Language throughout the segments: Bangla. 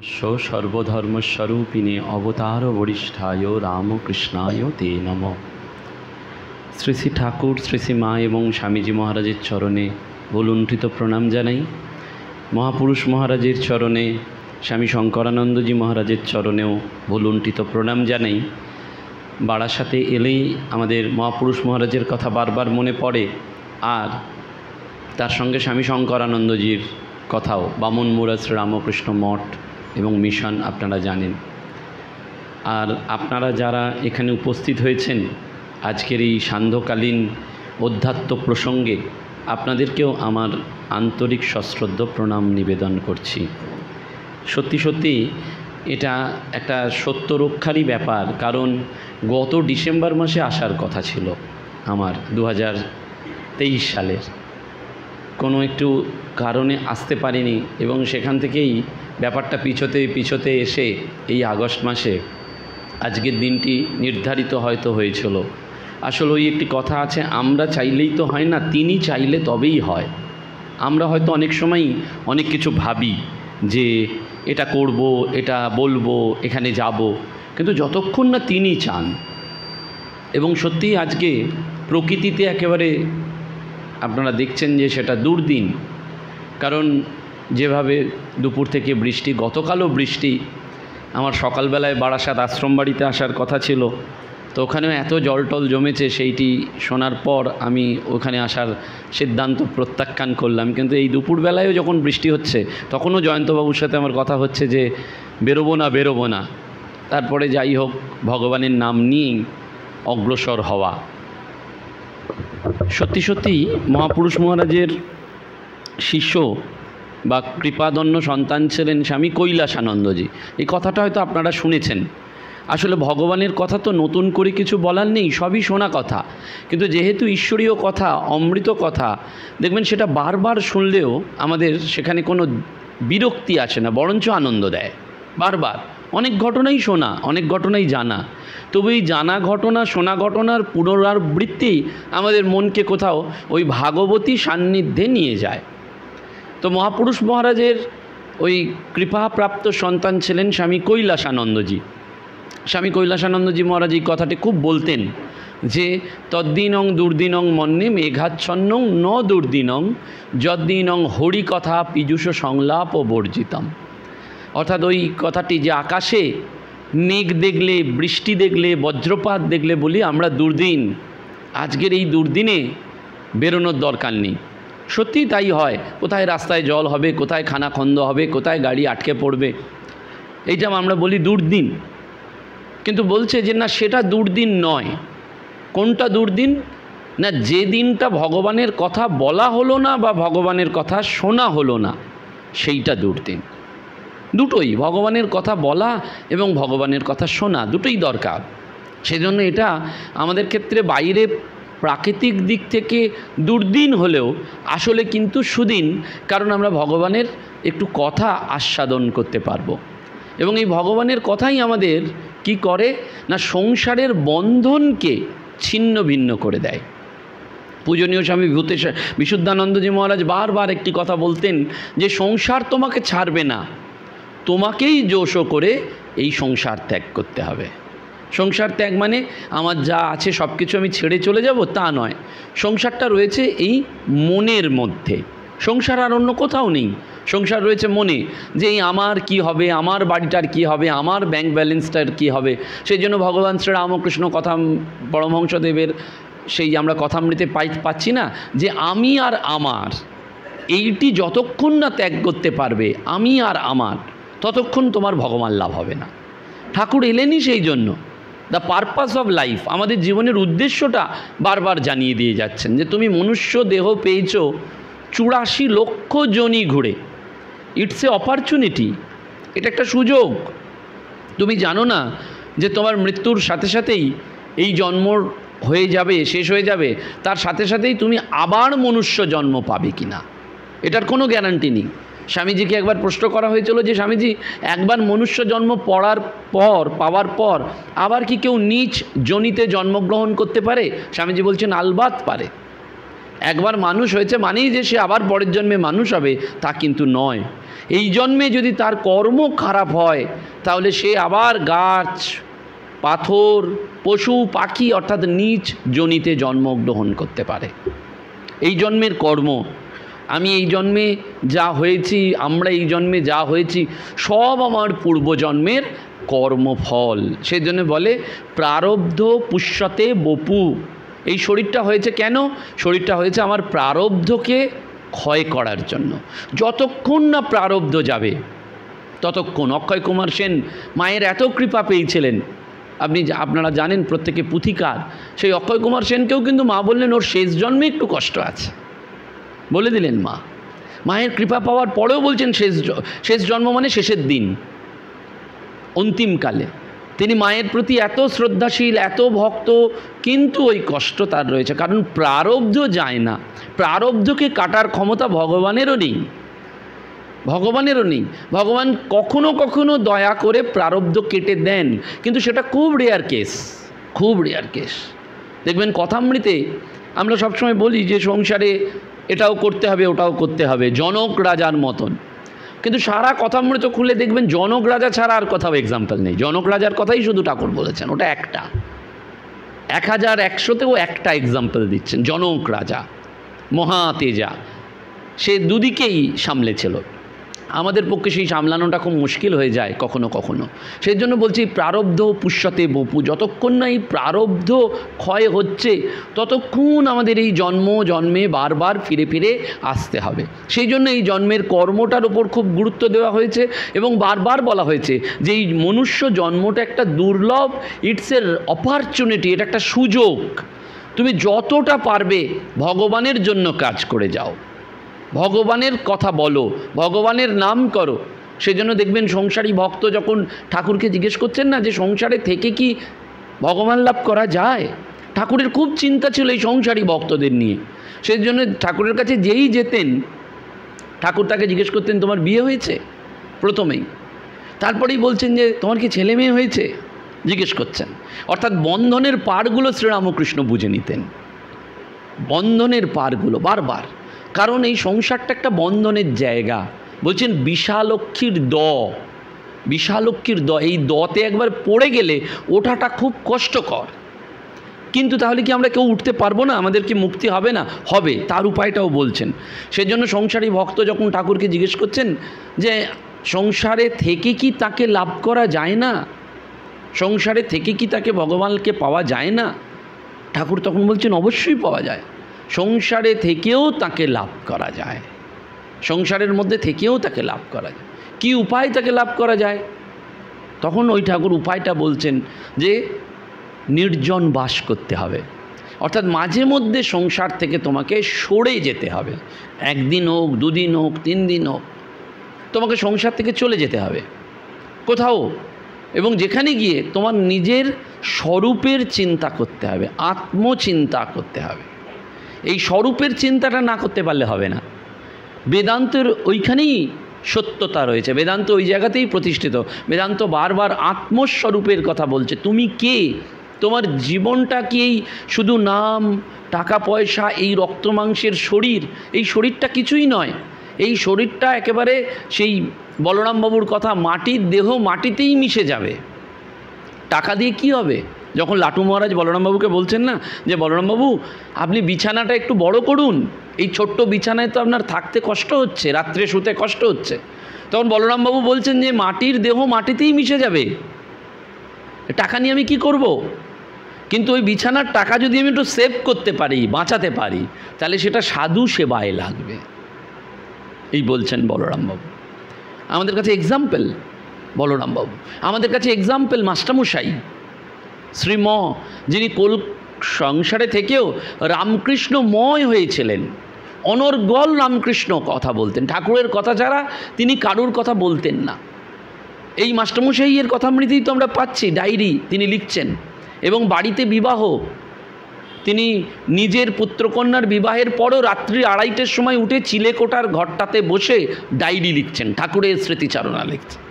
সর্বধর্মস্বরূপিণে অবতার বরিষ্ঠায় রামকৃষ্ণায় তে নমঃ। শ্রী শ্রী ঠাকুর, শ্রী শ্রী মা এবং স্বামীজি মহারাজের চরণে ভুলুণ্ঠিত প্রণাম জানাই। মহাপুরুষ মহারাজের চরণে, স্বামী শঙ্করানন্দজি মহারাজের চরণেও ভুলুণ্ঠিত প্রণাম জানাই। বারাসাতে এলেই আমাদের মহাপুরুষ মহারাজের কথা বারবার মনে পড়ে, আর তার সঙ্গে স্বামী শঙ্করানন্দজির কথাও। বামনমুড়া শ্রী রামকৃষ্ণ মঠ এবং মিশন আপনারা জানেন। আর আপনারা যারা এখানে উপস্থিত হয়েছেন আজকের এই সান্ধ্যকালীন অধ্যাত্ম প্রসঙ্গে, আপনাদেরকেও আমার আন্তরিক সশ্রদ্ধ প্রণাম নিবেদন করছি। সত্যি সত্যি এটা একটা সত্য রক্ষারই ব্যাপার, কারণ গত ডিসেম্বর মাসে আসার কথা ছিল আমার 2023 সালের। কোনো একটু কারণে আসতে পারিনি এবং সেখান থেকেই ব্যাপারটা পিছোতে এসে এই আগস্ট মাসে আজকের দিনটি নির্ধারিত হয়তো হয়েছিল। আসলে ওই একটি কথা আছে, আমরা চাইলেই তো হয় না, তিনি চাইলে তবেই হয়। আমরা হয়তো অনেক সময়ই অনেক কিছু ভাবি যে এটা করব, এটা বলবো, এখানে যাব, কিন্তু যতক্ষণ না তিনি চান। এবং সত্যিই আজকে প্রকৃতিতে একেবারে আপনারা দেখছেন যে সেটা দুর্দিন, কারণ যেভাবে দুপুর থেকে বৃষ্টি, গতকালও বৃষ্টি। আমার সকালবেলায় বারাসাত আশ্রম বাড়িতে আসার কথা ছিল, তো ওখানেও এত জলটল জমেছে, সেইটি শোনার পর আমি ওখানে আসার সিদ্ধান্ত প্রত্যাখ্যান করলাম। কিন্তু এই দুপুরবেলায়ও যখন বৃষ্টি হচ্ছে, তখনও জয়ন্তবাবুর সাথে আমার কথা হচ্ছে যে বেরোবো না। তারপরে যাই হোক, ভগবানের নাম নিয়েই অগ্রসর হওয়া। সত্যি সত্যি মহাপুরুষ মহারাজের শিষ্য বা কৃপাদন্য সন্তান ছিলেন স্বামী কৈলাসানন্দজি। এই কথাটা হয়তো আপনারা শুনেছেন। আসলে ভগবানের কথা তো নতুন করে কিছু বলার নেই, সবই শোনা কথা। কিন্তু যেহেতু ঈশ্বরীয় কথা, অমৃত কথা, দেখবেন সেটা বারবার শুনলেও আমাদের সেখানে কোনো বিরক্তি আসে না, বরঞ্চ আনন্দ দেয়। বারবার অনেক ঘটনাই শোনা, অনেক ঘটনাই জানা, তবে এই জানা ঘটনা, শোনা ঘটনার পুনরাবৃত্তি আমাদের মনকে কোথাও ওই ভাগবতী সান্নিধ্যে নিয়ে যায়। তো মহাপুরুষ মহারাজের ওই কৃপাপ্রাপ্ত সন্তান ছিলেন স্বামী কৈলাসানন্দজি। স্বামী কৈলাসানন্দজি মহারাজ এই কথাটি খুব বলতেন যে তদ্দিনং দুর্দিনং মন্যে মেঘাচ্ছন্নং ন দুর্দিনং যদ্দিনং হরিকথা পীযুষ সংলাপ ও বর্জিতম। অর্থাৎ ওই কথাটি যে আকাশে মেঘ দেখলে, বৃষ্টি দেখলে, বজ্রপাত দেখলে বলি আমরা দুর্দিন, আজকের এই দুর্দিনে বেরোনোর দরকার নেই। সত্যিই তাই হয়। কোথায় রাস্তায় জল হবে, কোথায় খানাখন্দ হবে, কোথায় গাড়ি আটকে পড়বে, এইটা আমরা বলি দুর্দিন। কিন্তু বলছে যে না, সেটা দুর্দিন নয়। কোনটা দুর্দিন? না, যে দিনটা ভগবানের কথা বলা হলো না বা ভগবানের কথা শোনা হলো না, সেইটা দুর্দিন। দুটোই, ভগবানের কথা বলা এবং ভগবানের কথা শোনা, দুটোই দরকার। সেজন্য এটা আমাদের ক্ষেত্রে বাইরে প্রাকৃতিক দিক থেকে দুর্দিন হলেও আসলে কিন্তু সুদিন, কারণ আমরা ভগবানের একটু কথা আস্বাদন করতে পারবো। এবং এই ভগবানের কথাই আমাদের কি করে না, সংসারের বন্ধনকে ছিন্ন ভিন্ন করে দেয়। পূজনীয় স্বামী বিশুদ্ধানন্দজি মহারাজ বারবার একটি কথা বলতেন যে সংসার তোমাকে ছাড়বে না, তোমাকেই জোশ করে এই সংসার ত্যাগ করতে হবে। সংসার ত্যাগ মানে আমার যা আছে সব কিছু আমি ছেড়ে চলে যাব তা নয়। সংসারটা রয়েছে এই মনের মধ্যে, সংসার আর অন্য কোথাও নেই। সংসার রয়েছে মনে, যে এই আমার কি হবে, আমার বাড়িটার কি হবে, আমার ব্যাংক ব্যালেন্সটার কি হবে। সেই জন্য ভগবান শ্রী রামকৃষ্ণ কথা পরমহংসদেবের সেই আমরা কথামৃতে পাচ্ছি না, যে আমি আর আমার, এইটি যতক্ষণ না ত্যাগ করতে পারবে, আমি আর আমার, ততক্ষণ তোমার ভগবান লাভ হবে না। ঠাকুর এলেনই সেই জন্য। দ্য পারপাস অফ লাইফ, আমাদের জীবনের উদ্দেশ্যটা বারবার জানিয়ে দিয়ে যাচ্ছেন যে তুমি মনুষ্য দেহ পেয়েছ 84 লক্ষ জনি ঘুরে। ইটস এ অপরচুনিটি, এটা একটা সুযোগ। তুমি জানো না যে তোমার মৃত্যুর সাথে সাথেই এই জন্ম হয়ে যাবে, শেষ হয়ে যাবে, তার সাথে সাথেই তুমি আবার মনুষ্য জন্ম পাবে কি না, এটার কোনো গ্যারান্টি নেই। স্বামীজিকে একবার প্রশ্ন করা হয়েছিল যে স্বামীজি, একবার মনুষ্য জন্ম পাওয়ার পর আবার কি কেউ নিজ জনিতে জন্মগ্রহণ করতে পারে? স্বামীজি বলছেন আলবাত পারে। একবার মানুষ হয়েছে মানেই যে সে আবার পরের জন্মে মানুষ হবে তা কিন্তু নয়। এই জন্মে যদি তার কর্ম খারাপ হয় তাহলে সে আবার গাছ, পাথর, পশু, পাখি অর্থাৎ নীচ যোনিতে জন্মগ্রহণ করতে পারে। এই জন্মের কর্ম, আমি এই জন্মে যা হয়েছি, আমরা এই জন্মে যা হয়েছি, সব আমার পূর্বজন্মের কর্মফল। সেই জন্য বলে প্রারব্ধ পুষ্যতে বপু। এই শরীরটা হয়েছে কেন? শরীরটা হয়েছে আমার প্রারব্ধকে ক্ষয় করার জন্য। যতক্ষণ না প্রারব্ধ যাবে ততক্ষণ। অক্ষয় কুমার সেন মায়ের এত কৃপা পেয়েছিলেন, আপনারা জানেন, প্রত্যেকে পুথিকার। সেই অক্ষয় কুমার সেনকেও কিন্তু মা বললেন ওর শেষ জন্মে একটু কষ্ট আছে, বলে দিলেন মা। মায়ের কৃপা পাওয়ার পরেও বলছেন শেষ জন্ম মানে শেষের দিন, অন্তিমকালে তিনি মায়ের প্রতি এত শ্রদ্ধাশীল, এত ভক্ত, কিন্তু ওই কষ্ট তার রয়েছে, কারণ প্রারব্ধ যায় না। প্রারব্ধকে কাটার ক্ষমতা ভগবানেরও নেই, ভগবানেরও নেই। ভগবান কখনো কখনো দয়া করে প্রারব্ধ কেটে দেন, কিন্তু সেটা খুব রেয়ার কেস, খুব রেয়ার কেস। দেখবেন কথামৃতে আমরা সবসময় বলি যে সংসারে এটাও করতে হবে, ওটাও করতে হবে, জনক রাজার মতন। কিন্তু সারা কথামৃত খুলে দেখবেন জনক রাজা ছাড়া আর কোথাও এক্সাম্পল নেই। জনক রাজার কথাই শুধু ঠাকুর বলেছেন, ওটা একটা, 1100তেও একটা এক্সাম্পল দিচ্ছেন। জনক রাজা মহাতেজা, সে দুদিকেই সামলেছিল। আমাদের পক্ষে সেই সামলানোটা খুব মুশকিল হয়ে যায় কখনো কখনো। সেই জন্য বলছি প্রারব্ধ পুষ্যতে বপু। যতক্ষণ না এই প্রারব্ধ ক্ষয় হচ্ছে ততক্ষণ আমাদের এই জন্মে বারবার ফিরে ফিরে আসতে হবে। সেই জন্য এই জন্মের কর্মটার ওপর খুব গুরুত্ব দেওয়া হয়েছে এবং বারবার বলা হয়েছে যে এই মনুষ্য জন্মটা একটা দুর্লভ, ইটস এর অপরচুনিটি, এটা একটা সুযোগ। তুমি যতটা পারবে ভগবানের জন্য কাজ করে যাও, ভগবানের কথা বলো, ভগবানের নাম করো। সেজন্য দেখবেন সংসারী ভক্ত যখন ঠাকুরকে জিজ্ঞেস করছেন না যে সংসারে থেকে কি ভগবান লাভ করা যায়, ঠাকুরের খুব চিন্তা ছিল এই সংসারী ভক্তদের নিয়ে। সেই জন্য ঠাকুরের কাছে যেই যেতেন ঠাকুর তাকে জিজ্ঞেস করতেন তোমার বিয়ে হয়েছে প্রথমেই, তারপরেই বলছেন যে তোমার কি ছেলে মেয়ে হয়েছে, জিজ্ঞেস করছেন। অর্থাৎ বন্ধনের পারগুলো শ্রীরামকৃষ্ণ বুঝে নিতেন, বন্ধনের পারগুলো বারবার। কারণ এই সংসারটা একটা বন্ধনের জায়গা। বলছেন বিশালক্ষীর বিশালক্ষীর এই দতে একবার পড়ে গেলে ওঠাটা খুব কষ্টকর। কিন্তু তাহলে কি আমরা কেউ উঠতে পারবো না? আমাদের কি মুক্তি হবে না? হবে, তার উপায়টাও বলছেন। সেজন্য সংসারী ভক্ত যখন ঠাকুরকে জিজ্ঞেস করছেন যে সংসারে থেকে কি তাকে লাভ করা যায় না, সংসারে থেকে কি তাকে ভগবানকে পাওয়া যায় না, ঠাকুর তখন বলছেন অবশ্যই পাওয়া যায়। সংসারে থেকেও তাকে লাভ করা যায়, সংসারের মধ্যে থেকেও তাকে লাভ করা যায়। কি উপায় তাকে লাভ করা যায়? তখন ওই ঠাকুর উপায়টা বলছেন যে নির্জন বাস করতে হবে। অর্থাৎ মাঝে মধ্যে সংসার থেকে তোমাকে সরে যেতে হবে। একদিন হোক, দুদিন হোক, 3 দিন হোক, তোমাকে সংসার থেকে চলে যেতে হবে কোথাও, এবং যেখানে গিয়ে তোমার নিজের স্বরূপের চিন্তা করতে হবে, আত্মচিন্তা করতে হবে। এই স্বরূপের চিন্তাটা না করতে পারলে হবে না। বেদান্তের ওইখানেই সত্যতা রয়েছে, বেদান্ত ওই জায়গাতেই প্রতিষ্ঠিত। বেদান্ত বারবার আত্মস্বরূপের কথা বলছে। তুমি কে? তোমার জীবনটা কি এই শুধু নাম, টাকা পয়সা, এই রক্ত মাংসের শরীর? এই শরীরটা কিছুই নয়। এই শরীরটা একেবারে সেই বলরামবাবুর কথা, মাটির দেহ মাটিতেই মিশে যাবে। টাকা দিয়ে কি হবে? যখন লাটু মহারাজ বলরামবাবুকে বলছেন না যে বলরামবাবু আপনি বিছানাটা একটু বড় করুন, এই ছোট্ট বিছানায় তো আপনার থাকতে কষ্ট হচ্ছে, রাত্রে শুতে কষ্ট হচ্ছে, তখন বলরামবাবু বলছেন যে মাটির দেহ মাটিতেই মিশে যাবে, টাকা নিয়ে আমি কি করব? কিন্তু ওই বিছানার টাকা যদি আমি একটু সেভ করতে পারি, বাঁচাতে পারি, তাহলে সেটা সাধু সেবায় লাগবে। এই বলছেন বলরামবাবু। আমাদের কাছে এক্সাম্পল বলরামবাবু, আমাদের কাছে এক্সাম্পল মাস্টারমশাই শ্রীম, যিনি সংসারে থেকেও রামকৃষ্ণময় হয়েছিলেন। অনর্গল রামকৃষ্ণ কথা বলতেন, ঠাকুরের কথা ছাড়া তিনি কারুর কথা বলতেন না। এই মাস্টারমশাইয়ের কথামৃতেই তো আমরা পাচ্ছি, ডায়েরি তিনি লিখছেন। এবং বাড়িতে বিবাহ, তিনি নিজের পুত্রকন্যার বিবাহের পরও রাত্রি 2:30টার সময় উঠে চিলেকোঠার ঘরটাতে বসে ডায়েরি লিখছেন, ঠাকুরের স্মৃতিচারণা লিখছেন।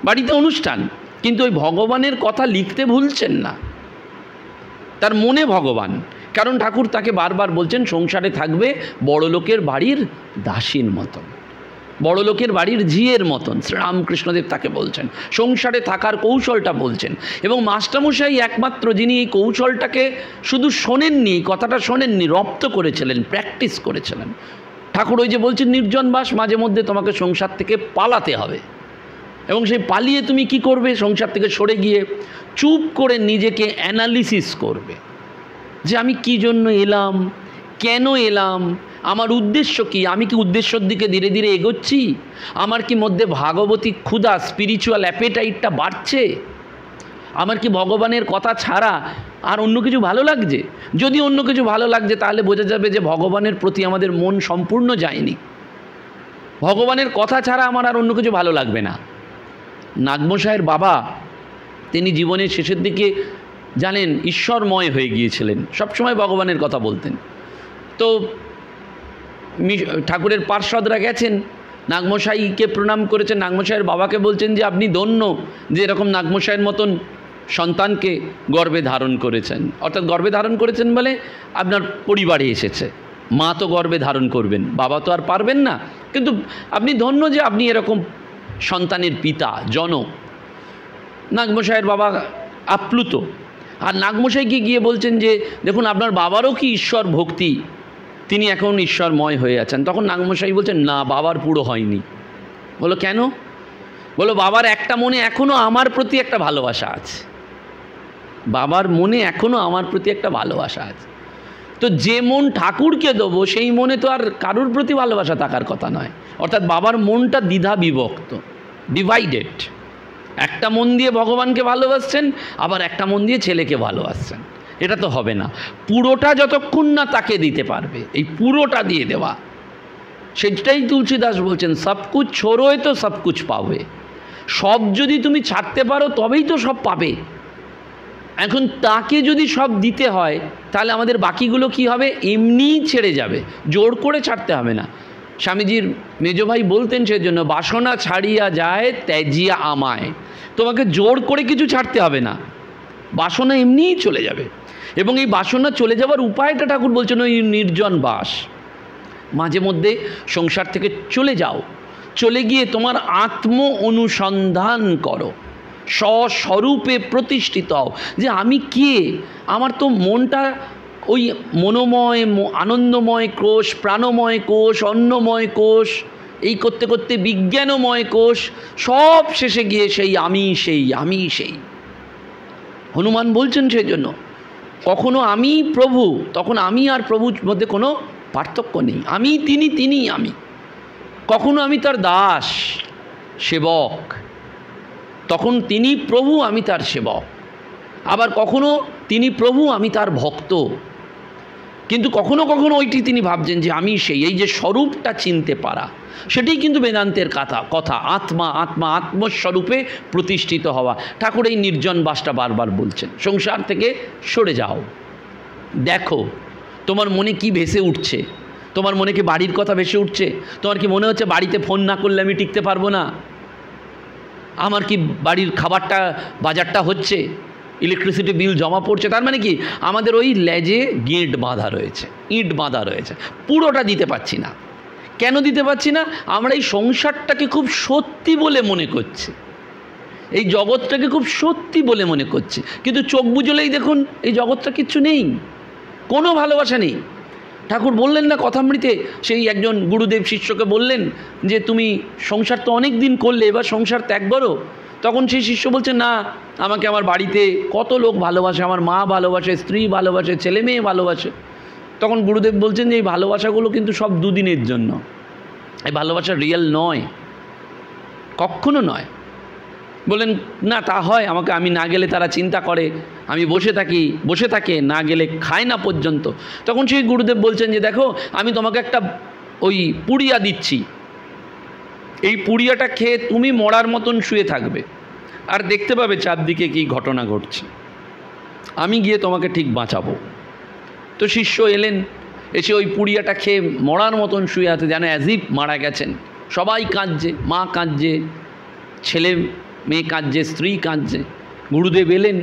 বাড়িতে অনুষ্ঠান, কিন্তু ওই ভগবানের কথা লিখতে ভুলছেন না। তার মনে ভগবান, কারণ ঠাকুর তাকে বারবার বলছেন সংসারে থাকবে বড়লোকের বাড়ির দাসীর মতন, বড়লোকের বাড়ির ঝিয়ের মতন। শ্রীরামকৃষ্ণদেব তাকে বলছেন, সংসারে থাকার কৌশলটা বলছেন। এবং মাস্টারমশাই একমাত্র যিনি এই কৌশলটাকে শুধু শোনেননি, কথাটা শোনেননি, রপ্ত করেছিলেন, প্র্যাকটিস করেছিলেন। ঠাকুর ওই যে বলছেন নির্জন বাস, মাঝে মধ্যে তোমাকে সংসার থেকে পালাতে হবে। এবং সেই পালিয়ে তুমি কি করবে? সংসার থেকে সরে গিয়ে চুপ করে নিজেকে অ্যানালিসিস করবে যে আমি কি জন্য এলাম, কেন এলাম, আমার উদ্দেশ্য কি, আমি কি উদ্দেশ্যর দিকে ধীরে ধীরে এগোচ্ছি, আমার কি মধ্যে ভাগবতী ক্ষুধা, স্পিরিচুয়াল অ্যাপেটাইটটা বাড়ছে, আমার কি ভগবানের কথা ছাড়া আর অন্য কিছু ভালো লাগছে? যদি অন্য কিছু ভালো লাগছে তাহলে বোঝা যাবে যে ভগবানের প্রতি আমাদের মন সম্পূর্ণ যায়নি। ভগবানের কথা ছাড়া আমার আর অন্য কিছু ভালো লাগবে না। নাগমশাইয়ের বাবা তিনি জীবনের শেষের দিকে জানেন ঈশ্বরময় হয়ে গিয়েছিলেন, সবসময় ভগবানের কথা বলতেন। তো ঠাকুরের পার্ষদরা গেছেন, নাগমশাইকে প্রণাম করেছেন, নাগমশাইয়ের বাবাকে বলছেন যে আপনি ধন্য যে এরকম নাগমশাইয়ের মতন সন্তানকে গর্ভে ধারণ করেছেন। অর্থাৎ গর্ভে ধারণ করেছেন বলে আপনার পরিবারে এসেছে, মা তো গর্ভে ধারণ করবেন, বাবা তো আর পারবেন না, কিন্তু আপনি ধন্য যে আপনি এরকম সন্তানের পিতা, জনক। নাগমশাইয়ের বাবা আপ্লুত। আর নাগমশাইকে গিয়ে বলছেন যে দেখুন আপনার বাবারও কি ঈশ্বর ভক্তি, তিনি এখন ঈশ্বরময় হয়ে আছেন। তখন নাগমশাই বলছেন না, বাবার পুরো হয়নি। বলো কেন? বলো বাবার একটা মনে এখনও আমার প্রতি একটা ভালোবাসা আছে, বাবার মনে এখনও আমার প্রতি একটা ভালোবাসা আছে। তো যে মন ঠাকুরকে দেবো সেই মনে তো আর কারুর প্রতি ভালোবাসা থাকার কথা নয়। অর্থাৎ বাবার মনটা দ্বিধা বিভক্ত, ডিভাইডেড। একটা মন দিয়ে ভগবানকে ভালোবাসছেন, আবার একটা মন দিয়ে ছেলেকে ভালোবাসছেন। এটা তো হবে না। পুরোটা যতক্ষণ না তাকে দিতে পারবে, এই পুরোটা দিয়ে দেওয়া, সেটাই তুলসীদাস বলছেন সবকুছ ছোড়োয় তো সবকুছ পাবে। সব যদি তুমি ছাড়তে পারো তবেই তো সব পাবে। এখন তাকে যদি সব দিতে হয় তাহলে আমাদের বাকিগুলো কি হবে? এমনিই ছেড়ে যাবে, জোর করে ছাড়তে হবে না। স্বামীজির মেজো ভাই বলতেন সেজন্য, বাসনা ছাড়িয়া যায় ত্যাজিয়া আমায়। তোমাকে জোর করে কিছু ছাড়তে হবে না, বাসনা এমনিই চলে যাবে। এবং এই বাসনা চলে যাওয়ার উপায়টা ঠাকুর বলছেন ওই নির্জন বাস। মাঝে মধ্যে সংসার থেকে চলে যাও, চলে গিয়ে তোমার আত্ম অনুসন্ধান করো, স্বস্বরূপে প্রতিষ্ঠিত হও যে আমি কে। আমার তো মনটা ওই মনোময়, আনন্দময় কোষ, প্রাণময় কোষ, অন্নময় কোষ, এই করতে করতে বিজ্ঞানময় কোষ, সব শেষে গিয়ে সেই আমি, সেই হনুমান বলছেন সেই জন্য কখনো আমি প্রভু, তখন আমি আর প্রভুর মধ্যে কোনো পার্থক্য নেই। আমি তিনি, তিনি আমি। কখনো আমি তার দাস, সেবক, তখন তিনি প্রভু, আমি তার সেবক। আবার কখনো তিনি প্রভু, আমি তার ভক্ত। কিন্তু কখনো কখনো ওইটি তিনি ভাবছেন যে আমি সেই, এই যে স্বরূপটা চিনতে পারা, সেটাই কিন্তু বেদান্তের কথা। আত্মা, আত্মস্বরূপে প্রতিষ্ঠিত হওয়া। ঠাকুর এই নির্জন বাসটা বারবার বলছেন, সংসার থেকে সরে যাও, দেখো তোমার মনে কি ভেসে উঠছে। তোমার মনে কি বাড়ির কথা ভেসে উঠছে? তোমার কি মনে হচ্ছে বাড়িতে ফোন না করলে আমি টিকতে পারবো না? আমার কি বাড়ির খাবারটা, বাজারটা হচ্ছে, ইলেকট্রিসিটি বিল জমা পড়ছে? তার মানে কি আমাদের ওই লেজে ইট বাঁধা রয়েছে, পুরোটা দিতে পারছি না। কেন দিতে পারছি না? আমরা এই সংসারটাকে খুব সত্যি বলে মনে করছি, এই জগৎটাকে খুব সত্যি বলে মনে করছি, কিন্তু চোখ বুঝলেই দেখুন এই জগৎটা কিচ্ছু নেই, কোনো ভালোবাসা নেই। ঠাকুর বললেন না কথামৃতে, সেই একজন গুরুদেব শিষ্যকে বললেন যে তুমি সংসার তো অনেক দিন করলে, এবার সংসার ত্যাগ করো। তখন সেই শিষ্য বলছে না, আমাকে আমার বাড়িতে কত লোক ভালোবাসে, আমার মা ভালোবাসে, স্ত্রী ভালোবাসে, ছেলে মেয়ে ভালোবাসে। তখন গুরুদেব বলছেন যে এই ভালোবাসাগুলো কিন্তু সব দুদিনের জন্য, এই ভালোবাসা রিয়েল নয়, কখনো নয়। বলেন না তা হয়, আমি না গেলে তারা চিন্তা করে, আমি বসে থাকে, না গেলে খায় না পর্যন্ত। তখন সেই গুরুদেব বলছেন যে দেখো, আমি তোমাকে একটা ওই পুড়িয়া দিচ্ছি, এই পুড়িয়াটা খেয়ে তুমি মরার মতন শুয়ে থাকবে, আর দেখতে পাবে চারদিকে কী ঘটনা ঘটছে, আমি গিয়ে তোমাকে ঠিক বাঁচাবো। তো শিষ্য এলেন, এসে ওই পুড়িয়াটা খেয়ে মরার মতন শুয়ে আছে, যেন অ্যাজিপ মারা গেছেন। সবাই কাঁদছে, মা কাঁদছে, ছেলে মেয়ে কাঁদছে, স্ত্রী কাঁদছে। গুরুদেব এলেন,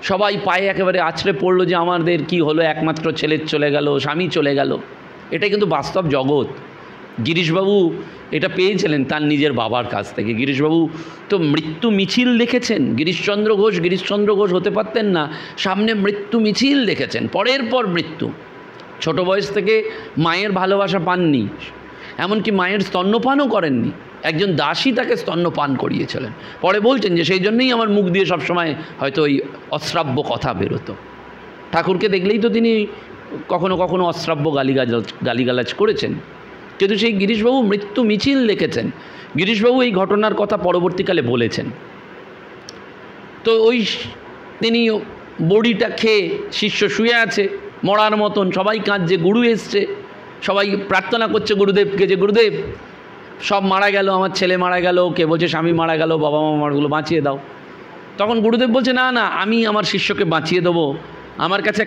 সবাই পায়ে একেবারে আছড়ে পড়লো যে আমাদের কি হলো, একমাত্র ছেলে চলে গেল, স্বামী চলে গেল। এটাই কিন্তু বাস্তব জগৎ। গিরিশবাবু এটা পেয়েছিলেন তার নিজের বাবার কাছ থেকে। গিরিশবাবু তো মৃত্যু মিছিল দেখেছেন। গিরিশচন্দ্র ঘোষ হতে পারতেন না, সামনে মৃত্যু মিছিল দেখেছেন, পরের পর মৃত্যু। ছোট বয়স থেকে মায়ের ভালোবাসা পাননি, এমনকি মায়ের স্তন্যপানও করেননি। একজন দাসী তাকে স্তন্যপান করিয়েছিলেন। পরে বলছেন যে সেই জন্যই আমার মুখ দিয়ে সবসময় হয়তো ওই অশ্রাব্য কথা বেরোতো। ঠাকুরকে দেখলেই তো তিনি কখনো কখনো অশ্রাব্য গালিগালাজ করেছেন। কিন্তু সেই গিরিশবাবু মৃত্যু মিছিল দেখেছেন। গিরিশবাবু এই ঘটনার কথা পরবর্তীকালে বলেছেন। তো ওই তিনি বড়িটা খেয়ে, শিষ্য শুয়ে আছে মরার মতন, সবাই কাঁদছে, গুরু এসছে, সবাই প্রার্থনা করছে গুরুদেবকে যে গুরুদেব সব মারা গেল, আমার ছেলে মারা গেল, কে বলছে স্বামী মারা গেল, বাবা মামাগুলো বাঁচিয়ে দাও। তখন গুরুদেব বলছে না না, আমি আমার শিষ্যকে বাঁচিয়ে দেবো, আমার কাছে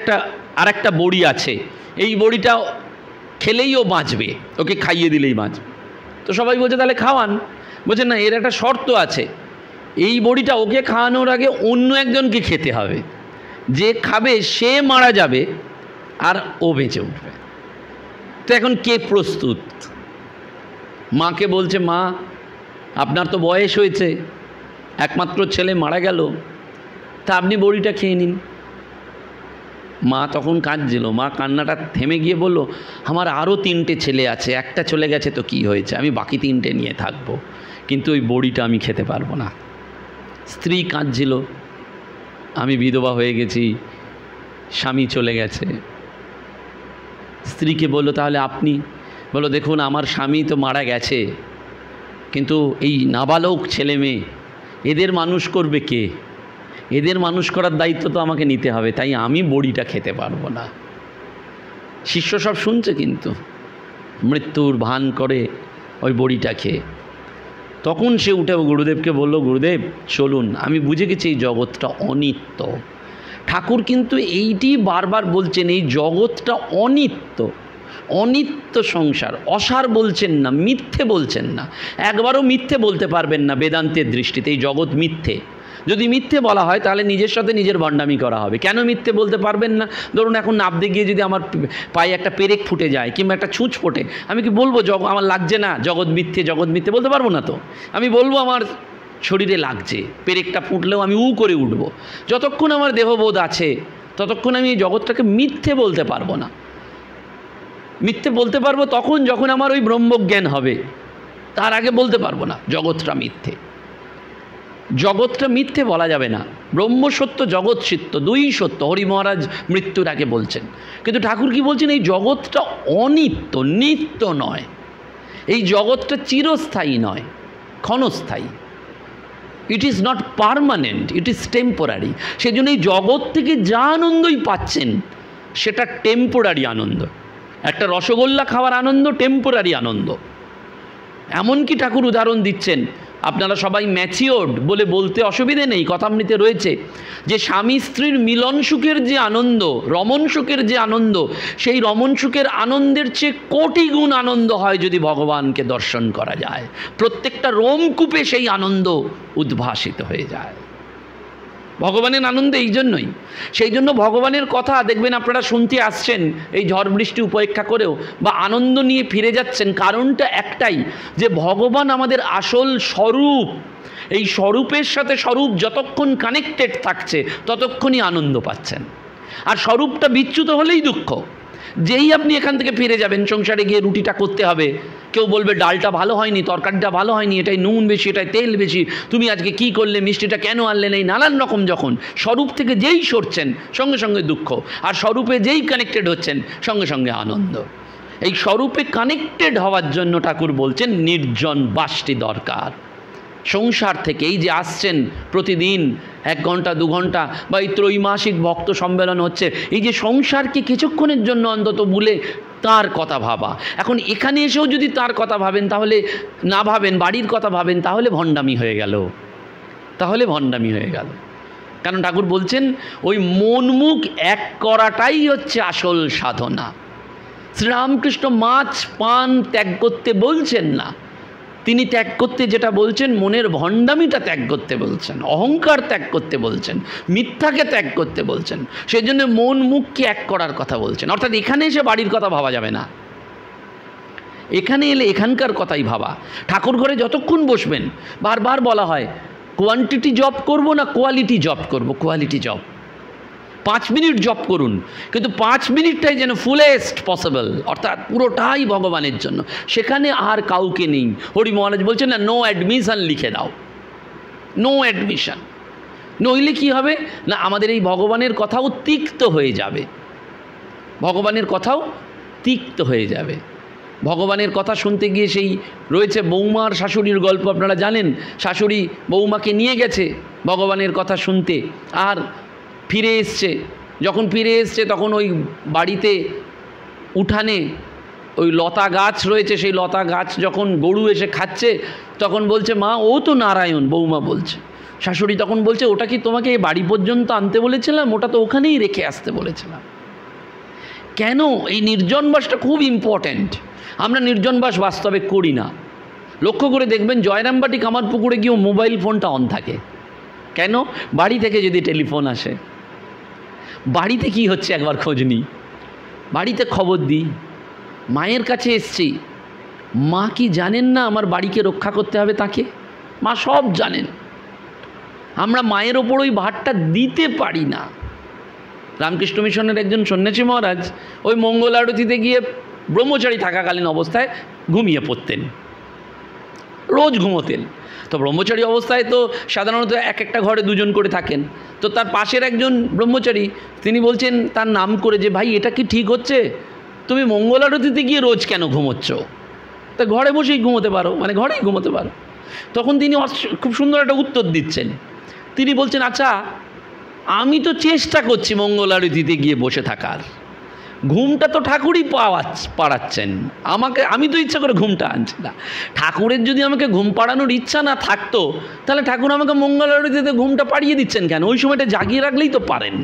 আর একটা বড়ি আছে, এই বড়িটা খেলেই ও বাঁচবে, ওকে খাইয়ে দিলেই বাঁচবে। তো সবাই বলছে তাহলে খাওয়ান। বলছে না, এর একটা শর্ত আছে, এই বড়িটা ওকে খাওয়ানোর আগে অন্য একজনকে খেতে হবে, যে খাবে সে মারা যাবে আর ও বেঁচে উঠবে। তো এখন কে প্রস্তুত? মাকে বলছে মা আপনার তো বয়স হয়েছে, একমাত্র ছেলে মারা গেল, তা আপনি বড়িটা খেয়ে নিন। মা তখন কাঁদছিল। মা কান্নাটা থেমে গিয়ে বলল, আমার আরও 3টে ছেলে আছে, একটা চলে গেছে তো কি হয়েছে, আমি বাকি 3টে নিয়ে থাকবো, কিন্তু ওই বড়িটা আমি খেতে পারবো না। স্ত্রী কাঁদছিল, আমি বিধবা হয়ে গেছি, স্বামী চলে গেছে। স্ত্রীকে বলল তাহলে আপনি? বলো দেখুন আমার স্বামী তো মারা গেছে, কিন্তু এই নাবালক ছেলে মেয়ে এদের মানুষ করবে কে? এদের মানুষ করার দায়িত্ব তো আমাকে নিতে হবে, তাই আমি বড়িটা খেতে পারবো না। শিষ্য সব শুনছে, কিন্তু মৃত্যুর ভান করে ওই বড়িটা খেয়ে। তখন সে উঠে গুরুদেবকে বলল, গুরুদেব চলুন, আমি বুঝে গেছি এই জগৎটা অনিত্য। ঠাকুর কিন্তু এইটি বারবার বলছেন, এই জগৎটা অনিত্য, অনিত্য সংসার। অসার বলছেন না, মিথ্যে বলছেন না, একবারও মিথ্যে বলতে পারবেন না বেদান্তের দৃষ্টিতে। এই জগৎ মিথ্যে। যদি মিথ্যে বলা হয় তাহলে নিজের সাথে নিজের ভণ্ডামি করা হবে। কেন মিথ্যে বলতে পারবেন না? ধরুন এখন নাবতে গিয়ে যদি আমার পায়ে একটা পেরেক ফুটে যায় কিংবা একটা ছুঁচ ফোটে, আমি কি বলবো আমার লাগছে না, জগৎ মিথ্যে, জগৎ মিথ্যে বলতে পারবো না তো। আমি বলবো আমার শরীরে লাগছে, পেরেকটা ফুটলেও আমি উ করে উঠব। যতক্ষণ আমার দেহবোধ আছে ততক্ষণ আমি এই জগৎটাকে মিথ্যে বলতে পারবো না। মিথ্যে বলতে পারবো তখন যখন আমার ওই ব্রহ্মজ্ঞান হবে, তার আগে বলতে পারবো না জগৎটা মিথ্যে। জগৎটা মিথ্যে বলা যাবে না। ব্রহ্ম সত্য, জগৎ সত্য, দুই সত্য। হরি মহারাজ মৃত্যুর আগে বলছেন। কিন্তু ঠাকুর কি বলছেন? এই জগৎটা অনিত্য, নিত্য নয়। এই জগৎটা চিরস্থায়ী নয়, ক্ষণস্থায়ী। It is not permanent, it is temporary. সেজন্য এই জগৎ থেকে যা আনন্দই পাচ্ছেন সেটা টেম্পোরারি আনন্দ। একটা রসগোল্লা খাওয়ার আনন্দ টেম্পোরারি আনন্দ। এমনকি ঠাকুর উদাহরণ দিচ্ছেন, আপনারা সবাই ম্যাচিওর্ড বলে বলতে অসুবিধে নেই, কথামৃতে রয়েছে যে স্বামী স্ত্রীর মিলন সুখের যে আনন্দ, রমণ সুখের যে আনন্দ, সেই রমণ সুখের আনন্দের চেয়ে কোটি গুণ আনন্দ হয় যদি ভগবানকে দর্শন করা যায়। প্রত্যেকটা রোমকূপে সেই আনন্দ উদ্ভাসিত হয়ে যায়। ভগবানের আনন্দ এই জন্যই। সেই জন্য ভগবানের কথা দেখবেন আপনারা শুনতে আসছেন এই ঝড় বৃষ্টি উপেক্ষা করেও, বা আনন্দ নিয়ে ফিরে যাচ্ছেন। কারণটা একটাই, যে ভগবান আমাদের আসল স্বরূপ। এই স্বরূপের সাথে স্বরূপ যতক্ষণ কানেক্টেড থাকছে ততক্ষণই আনন্দ পাচ্ছেন। আর স্বরূপটা বিচ্যুত হলেই দুঃখ। যেই আপনি এখান থেকে ফিরে যাবেন, সংসারে গিয়ে রুটিটা করতে হবে, কেউ বলবে ডালটা ভালো হয়নি, তরকারিটা ভালো হয়নি, এটাই নুন বেশি, এটাই তেল বেশি, তুমি আজকে কি করলে, মিষ্টিটা কেন আনলে নেই, নানান রকম। যখন স্বরূপ থেকে যেই সরছেন সঙ্গে সঙ্গে দুঃখ, আর স্বরূপে যেই কানেক্টেড হচ্ছেন সঙ্গে সঙ্গে আনন্দ। এই স্বরূপে কানেক্টেড হওয়ার জন্য ঠাকুর বলছেন নির্জন বাসটি দরকার। সংসার থেকে এই যে আসছেন প্রতিদিন 1 ঘন্টা 2 ঘন্টা, বা এই ত্রৈমাসিক ভক্ত সম্মেলন হচ্ছে, এই যে সংসারকে কিছুক্ষণের জন্য অন্তত ভুলে তার কথা ভাবা। এখন এখানে এসেও যদি তার কথা ভাবেন, তাহলে না ভাবেন, বাড়ির কথা ভাবেন, তাহলে ভণ্ডামি হয়ে গেল, তাহলে ভণ্ডামি হয়ে গেল। কারণ ঠাকুর বলছেন ওই মন মুখ এক করাটাই হচ্ছে আসল সাধনা। শ্রীরামকৃষ্ণ মাছ পান ত্যাগ করতে বলছেন না, তিনি ত্যাগ করতে যেটা বলছেন, মনের ভণ্ডামিটা ত্যাগ করতে বলছেন, অহংকার ত্যাগ করতে বলছেন, মিথ্যাকে ত্যাগ করতে বলছেন। সেই জন্য মন মুখকে এক করার কথা বলছেন। অর্থাৎ এখানে এসে বাড়ির কথা ভাবা যাবে না, এখানে এলে এখানকার কথাই ভাবা। ঠাকুর ঘরে যতক্ষণ বসবেন, বারবার বলা হয় কোয়ান্টিটি জব করব না কোয়ালিটি জব করব। কোয়ালিটি জব 5 মিনিট জব করুন, কিন্তু 5 মিনিটটাই যেন ফুলেস্ট পসিবল, অর্থাৎ পুরোটাই ভগবানের জন্য। সেখানে আর কাউকে নেই। হরি মহারাজ বলছেন না, নো অ্যাডমিশন লিখে দাও, নো অ্যাডমিশন। নইলে কি হবে না, আমাদের এই ভগবানের কথাও তিক্ত হয়ে যাবে, ভগবানের কথাও তিক্ত হয়ে যাবে। ভগবানের কথা শুনতে গিয়ে সেই রয়েছে বৌমার শাশুড়ির গল্প, আপনারা জানেন। শাশুড়ি বৌমাকে নিয়ে গেছে ভগবানের কথা শুনতে, আর ফিরে এসছে। যখন ফিরে এসছে তখন ওই বাড়িতে উঠানে ওই লতা গাছ রয়েছে, সেই লতা গাছ যখন গরু এসে খাচ্ছে তখন বলছে, মা ও তো নারায়ণ। বৌমা বলছে, শাশুড়ি তখন বলছে, ওটা কি তোমাকে এই বাড়ি পর্যন্ত আনতে বলেছিলাম? ওটা তো ওখানেই রেখে আসতে বলেছিলাম। কেন? এই নির্জনবাসটা খুব ইম্পর্ট্যান্ট। আমরা নির্জনবাস বাস্তবে করি না। লক্ষ্য করে দেখবেন, জয়রামবাটি কামারপুকুরে গিয়েও মোবাইল ফোনটা অন থাকে। কেন? বাড়ি থেকে যদি টেলিফোন আসে, বাড়িতে কি হচ্ছে একবার খোঁজ নিই, বাড়িতে খবর দিই। মায়ের কাছে এসছি, মা কি জানেন না আমার বাড়িকে রক্ষা করতে হবে তাকে? মা সব জানেন। আমরা মায়ের ওপর ওই ভারটা দিতে পারি না। রামকৃষ্ণ মিশনের একজন সন্ন্যাসী মহারাজ ওই মঙ্গল আরতিতে গিয়ে ব্রহ্মচারী থাকাকালীন অবস্থায় ঘুমিয়ে পড়তেন, রোজ ঘুমোতেন। তো ব্রহ্মচারী অবস্থায় তো সাধারণত এক একটা ঘরে দুজন করে থাকেন। তো তার পাশের একজন ব্রহ্মচারী, তিনি বলছেন তার নাম করে, যে ভাই এটা কি ঠিক হচ্ছে? তুমি মঙ্গল আরতিতে গিয়ে রোজ কেন ঘুমোচ্ছ? তা ঘরে বসেই ঘুমোতে পারো, মানে ঘরেই ঘুমোতে পারো। তখন তিনি খুব সুন্দর একটা উত্তর দিচ্ছেন। তিনি বলছেন, আচ্ছা আমি তো চেষ্টা করছি মঙ্গল আরতিতে গিয়ে বসে থাকার, ঘুমটা তো ঠাকুরই পাড়াচ্ছেন আমাকে, আমি তো ইচ্ছা করে ঘুমটা আনছি না। ঠাকুরের যদি আমাকে ঘুম পাড়ানোর ইচ্ছা না থাকতো, তাহলে ঠাকুর আমাকে মঙ্গল আরতিতে ঘুমটা পাড়িয়ে দিচ্ছেন কেন? ওই সময়টা জাগিয়ে রাখলেই তো পারেন।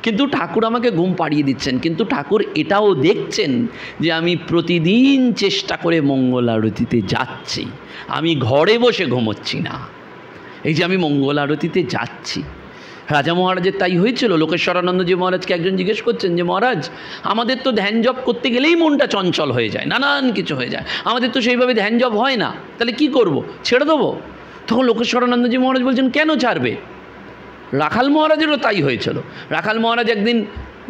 কিন্তু ঠাকুর আমাকে ঘুম পাড়িয়ে দিচ্ছেন, কিন্তু ঠাকুর এটাও দেখছেন যে আমি প্রতিদিন চেষ্টা করে মঙ্গল আরতিতে যাচ্ছি, আমি ঘরে বসে ঘুমোচ্ছি না। এই যে আমি মঙ্গল আরতিতে যাচ্ছি। রাজা মহারাজের তাই হয়েছিল। লোকেশ্বরানন্দজি মহারাজকে একজন জিজ্ঞেস করছেন যে, মহারাজ আমাদের তো ধ্যান জপ করতে গেলেই মনটা চঞ্চল হয়ে যায়, নানান কিছু হয়ে যায়, আমাদের তো সেইভাবে ধ্যান জপ হয় না, তাহলে কি করব? ছেড়ে দেবো? তখন লোকেশ্বরানন্দজি মহারাজ বলছেন, কেন ছাড়বে? রাখাল মহারাজেরও তাই হয়েছিল। রাখাল মহারাজ একদিন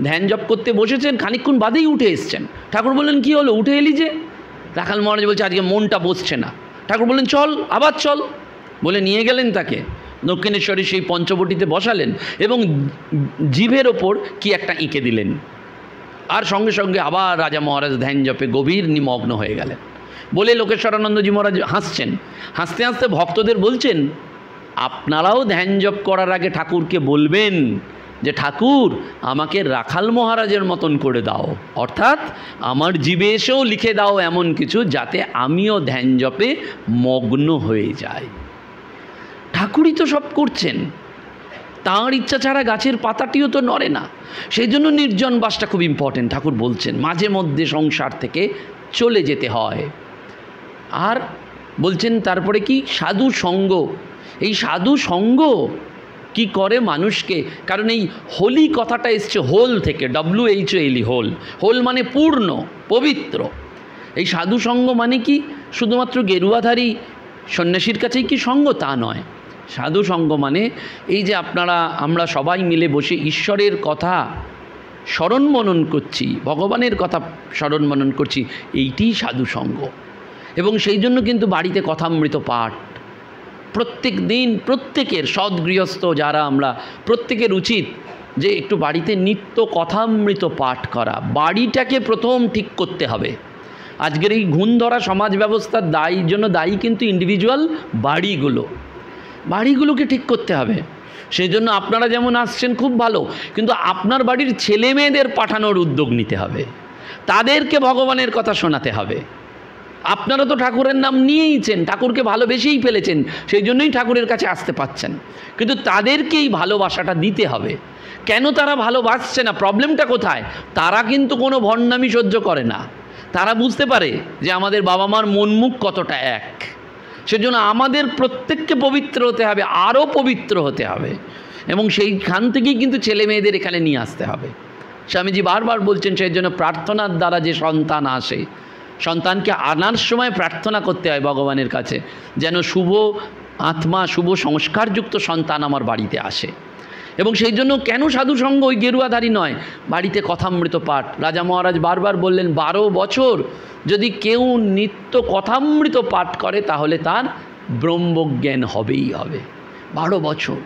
ধ্যান জপ করতে বসেছেন, খানিকক্ষণ বাদেই উঠে এসছেন। ঠাকুর বললেন, কি হলো, উঠে এলি যে? রাখাল মহারাজ বলছে, আজকে মনটা বসছে না। ঠাকুর বললেন, চল, আবার চল। বলে নিয়ে গেলেন তাকে দক্ষিণেশ্বরী সেই পঞ্চবটিতে বসালেন এবং জিভের ওপর কি একটা এঁকে দিলেন, আর সঙ্গে সঙ্গে আবার রাজা মহারাজ ধ্যান জপে গভীর নিমগ্ন হয়ে গেলেন। বলে লোকেশ্বরানন্দজি মহারাজ হাসছেন। হাসতে হাসতে ভক্তদের বলছেন, আপনারাও ধ্যান জপ করার আগে ঠাকুরকে বলবেন যে, ঠাকুর আমাকে রাখাল মহারাজের মতন করে দাও, অর্থাৎ আমার জিভে এসেও লিখে দাও এমন কিছু যাতে আমিও ধ্যান জপে মগ্ন হয়ে যাই। ঠাকুরই তো সব করছেন, তাঁর ইচ্ছা ছাড়া গাছের পাতাটিও তো নড়ে না। সেই জন্য নির্জন বাসটা খুব ইম্পর্টেন্ট। ঠাকুর বলছেন মাঝে মধ্যে সংসার থেকে চলে যেতে হয়। আর বলছেন তারপরে কি, সাধু সঙ্গ। এই সাধু সঙ্গ কি করে মানুষকে, কারণ এই হোলি কথাটা এসছে হোল থেকে, WHOL, হোল। হোল মানে পূর্ণ, পবিত্র। এই সাধু সঙ্গ মানে কি শুধুমাত্র গেরুয়াধারী সন্ন্যাসীর কাছেই কি সঙ্গ? তা নয়। সাধু সঙ্গ মানে এই যে আমরা সবাই মিলে বসে ঈশ্বরের কথা স্মরণ মনন করছি, ভগবানের কথা স্মরণ মনন করছি, এইটিই সাধু সঙ্গ। এবং সেই জন্য কিন্তু বাড়িতে কথামৃত পাঠ প্রত্যেক দিন, প্রত্যেকের সৎ গৃহস্থ যারা আমরা, প্রত্যেকের উচিত যে একটু বাড়িতে নিত্য কথামৃত পাঠ করা। বাড়িটাকে প্রথম ঠিক করতে হবে। আজকের এই ঘুণ ধরা সমাজ ব্যবস্থার জন্য দায়ী কিন্তু ইন্ডিভিজুয়াল বাড়িগুলোকে ঠিক করতে হবে। সেই জন্য আপনারা যেমন আসছেন খুব ভালো, কিন্তু আপনার বাড়ির ছেলে মেয়েদের পাঠানোর উদ্যোগ নিতে হবে, তাদেরকে ভগবানের কথা শোনাতে হবে। আপনারা তো ঠাকুরের নাম নিয়েইছেন, ঠাকুরকে ভালোবেসেই ফেলেছেন, সেই জন্যই ঠাকুরের কাছে আসতে পাচ্ছেন, কিন্তু তাদেরকেই ভালোবাসাটা দিতে হবে। কেন তারা ভালোবাসছে না? প্রবলেমটা কোথায়? তারা কিন্তু কোনো ভণ্ডামি সহ্য করে না। তারা বুঝতে পারে যে আমাদের বাবা মার মন মুখ কতটা এক, সেজন্য আমাদের প্রত্যেককে পবিত্র হতে হবে, আরও পবিত্র হতে হবে, এবং সেইখান থেকেই কিন্তু ছেলে মেয়েদের এখানে নিয়ে আসতে হবে। স্বামীজি বারবার বলছেন সেই জন্য প্রার্থনার দ্বারা যে সন্তান আসে, সন্তানকে আনার সময় প্রার্থনা করতে হয় ভগবানের কাছে, যেন শুভ আত্মা, শুভ সংস্কারযুক্ত সন্তান আমার বাড়িতে আসে। এবং সেই জন্য কেন সাধুসঙ্গ ওই গেরুয়াধারী নয়, বাড়িতে কথামৃত পাঠ। রাজা মহারাজ বারবার বললেন 12 বছর যদি কেউ নিত্য কথামৃত পাঠ করে তাহলে তার ব্রহ্মজ্ঞান হবেই হবে। 12 বছর।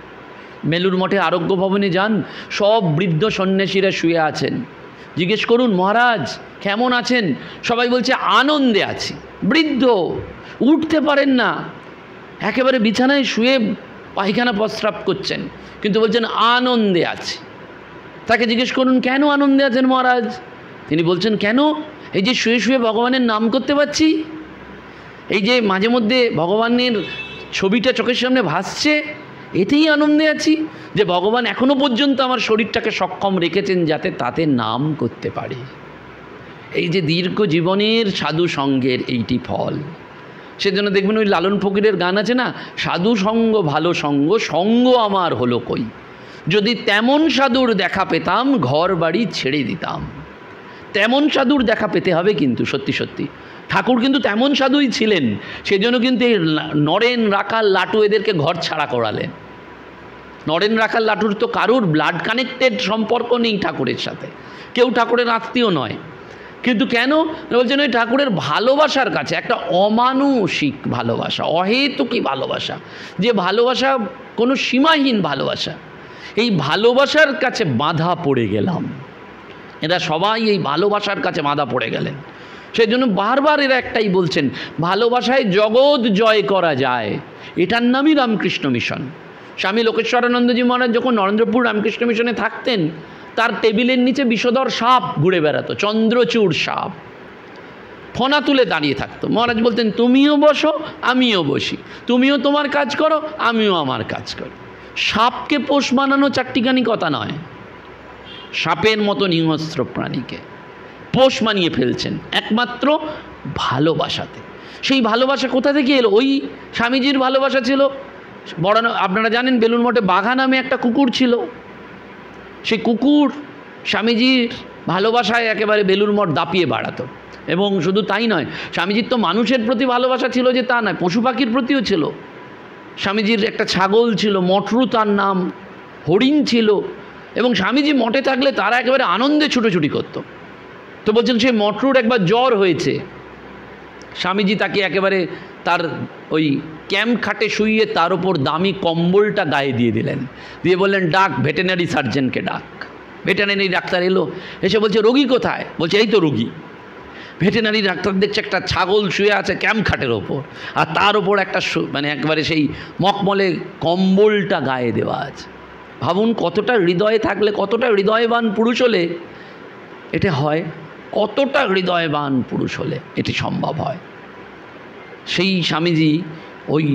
বেলুড় মঠে আরোগ্য ভবনে যান, সব বৃদ্ধ সন্ন্যাসীরা শুয়ে আছেন। জিজ্ঞেস করুন মহারাজ কেমন আছেন, সবাই বলছে আনন্দে আছি। বৃদ্ধ, উঠতে পারেন না, একেবারে বিছানায় শুয়ে পায়খানা প্রস্রাব করছেন, কিন্তু বলছেন আনন্দে আছি। তাকে জিজ্ঞেস করুন কেন আনন্দে আছেন মহারাজ, তিনি বলছেন কেন, এই যে শুয়ে শুয়ে ভগবানের নাম করতে পারছি, এই যে মাঝে মধ্যে ভগবানের ছবিটা চোখের সামনে ভাসছে, এতেই আনন্দে আছি, যে ভগবান এখনো পর্যন্ত আমার শরীরটাকে সক্ষম রেখেছেন যাতে তাতে নাম করতে পারি। এই যে দীর্ঘ জীবনের সাধু সঙ্গের এইটি ফল। সেজন্য দেখবেন ওই লালন ফকিরের গান আছে না, সাধু সঙ্গ ভালো সঙ্গ, সঙ্গ আমার হলো কই, যদি তেমন সাধুর দেখা পেতাম ঘর বাড়ি ছেড়ে দিতাম। তেমন সাধুর দেখা পেতে হবে কিন্তু সত্যি সত্যি। ঠাকুর কিন্তু তেমন সাধুই ছিলেন, সেজন্য কিন্তু এই নরেন, রাখাল, লাটু এদেরকে ঘর ছাড়া করালেন। নরেন, রাখাল, লাটুর তো কারুর ব্লাড কানেক্টেড সম্পর্ক নেই ঠাকুরের সাথে, কেউ ঠাকুরের আত্মীয় নয়, কিন্তু কেন বলছেন ওই ঠাকুরের ভালোবাসার কাছে, একটা অমানুষিক ভালোবাসা, অহেতুকী ভালোবাসা, যে ভালোবাসা কোনো সীমাহীন ভালোবাসা, এই ভালোবাসার কাছে বাঁধা পড়ে গেলাম। এরা সবাই এই ভালোবাসার কাছে বাঁধা পড়ে গেলেন। সেই জন্য বারবার এরা একটাই বলছেন, ভালোবাসায় জগৎ জয় করা যায়, এটার নামই রামকৃষ্ণ মিশন। স্বামী লোকেশ্বরানন্দজি মহারাজ যখন নরেন্দ্রপুর রামকৃষ্ণ মিশনে থাকতেন, তার টেবিলের নিচে বিষধর সাপ ঘুরে বেড়াতো, চন্দ্রচূড় সাপ, ফনা তুলে দাঁড়িয়ে থাকতো। মহারাজ বলতেন তুমিও বসো আমিও বসি, তুমিও তোমার কাজ করো আমিও আমার কাজ করি। সাপকে পোষ মানানো চারটিখানি কথা নয়, সাপের মতো হিংস্র প্রাণীকে পোষ মানিয়ে ফেলছেন একমাত্র ভালোবাসাতে। সেই ভালোবাসা কোথা থেকে এলো? ওই স্বামীজির ভালোবাসা ছিল। বড় আপনারা জানেন বেলুড় মঠে বাঘা নামে একটা কুকুর ছিল, সেই কুকুর স্বামীজির ভালোবাসায় একেবারে বেলুড় মঠ দাপিয়ে বাড়াতো। এবং শুধু তাই নয়, স্বামীজির তো মানুষের প্রতি ভালোবাসা ছিল যে তা নয়, পশু পাখির প্রতিও ছিল। স্বামীজির একটা ছাগল ছিল, মটরু তার নাম, হরিণ ছিল, এবং স্বামীজি মঠে থাকলে তারা একেবারে আনন্দে ছুটোছুটি করতো। তো বলছেন সেই মটরুর একবার জ্বর হয়েছে, স্বামীজি তাকে একেবারে তার ওই ক্যাম্প খাটে শুইয়ে তার ওপর দামি কম্বলটা গায়ে দিয়ে দিলেন, দিয়ে বললেন ডাক ভেটেরিনারি সার্জনকে ডাক। ভেটেরিনারি ডাক্তার এলো, এসে বলছে রোগী কোথায়? বলছে এই তো রোগী। ভেটেরিনারি ডাক্তার দেখছে একটা ছাগল শুয়ে আছে ক্যাম্প খাটের ওপর, আর তার ওপর একটা মানে একবারে সেই মকমলে কম্বলটা গায়ে দেওয়া আছে। ভাবুন কতটা হৃদয়ে থাকলে, কতটা হৃদয়বান পুরুষ হলে এটা হয়, কতটা হৃদয়বান পুরুষ হলে এটি সম্ভব হয়। সেই স্বামীজি ওই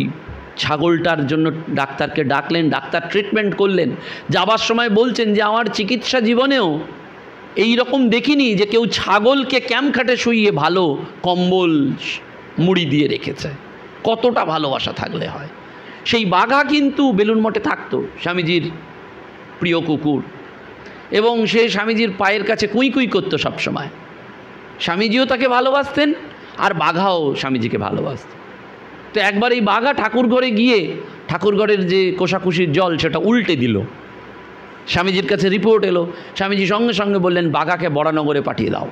ছাগলটার জন্য ডাক্তারকে ডাকলেন, ডাক্তার ট্রিটমেন্ট করলেন। যাবার সময় বলছেন যে আমার চিকিৎসা জীবনেও এই রকম দেখিনি যে কেউ ছাগলকে ক্যাম্প খাটে শুইয়ে ভালো কম্বল মুড়ি দিয়ে রেখেছে। কতটা ভালোবাসা থাকলে হয়। সেই বাঘা কিন্তু বেলুড় মঠে থাকতো, স্বামীজির প্রিয় কুকুর, এবং সে স্বামীজির পায়ের কাছে কুই কুই করতো সবসময়। স্বামীজিও তাকে ভালোবাসতেন আর বাঘাও স্বামীজিকে ভালোবাসত। তো একবার এই বাঘা ঠাকুর ঘরে গিয়ে ঠাকুর ঘরের যে কোষাকুষির জল সেটা উল্টে দিল। স্বামীজির কাছে রিপোর্ট এলো, স্বামীজি সঙ্গে সঙ্গে বললেন বাঘাকে বরানগরে পাঠিয়ে দাও,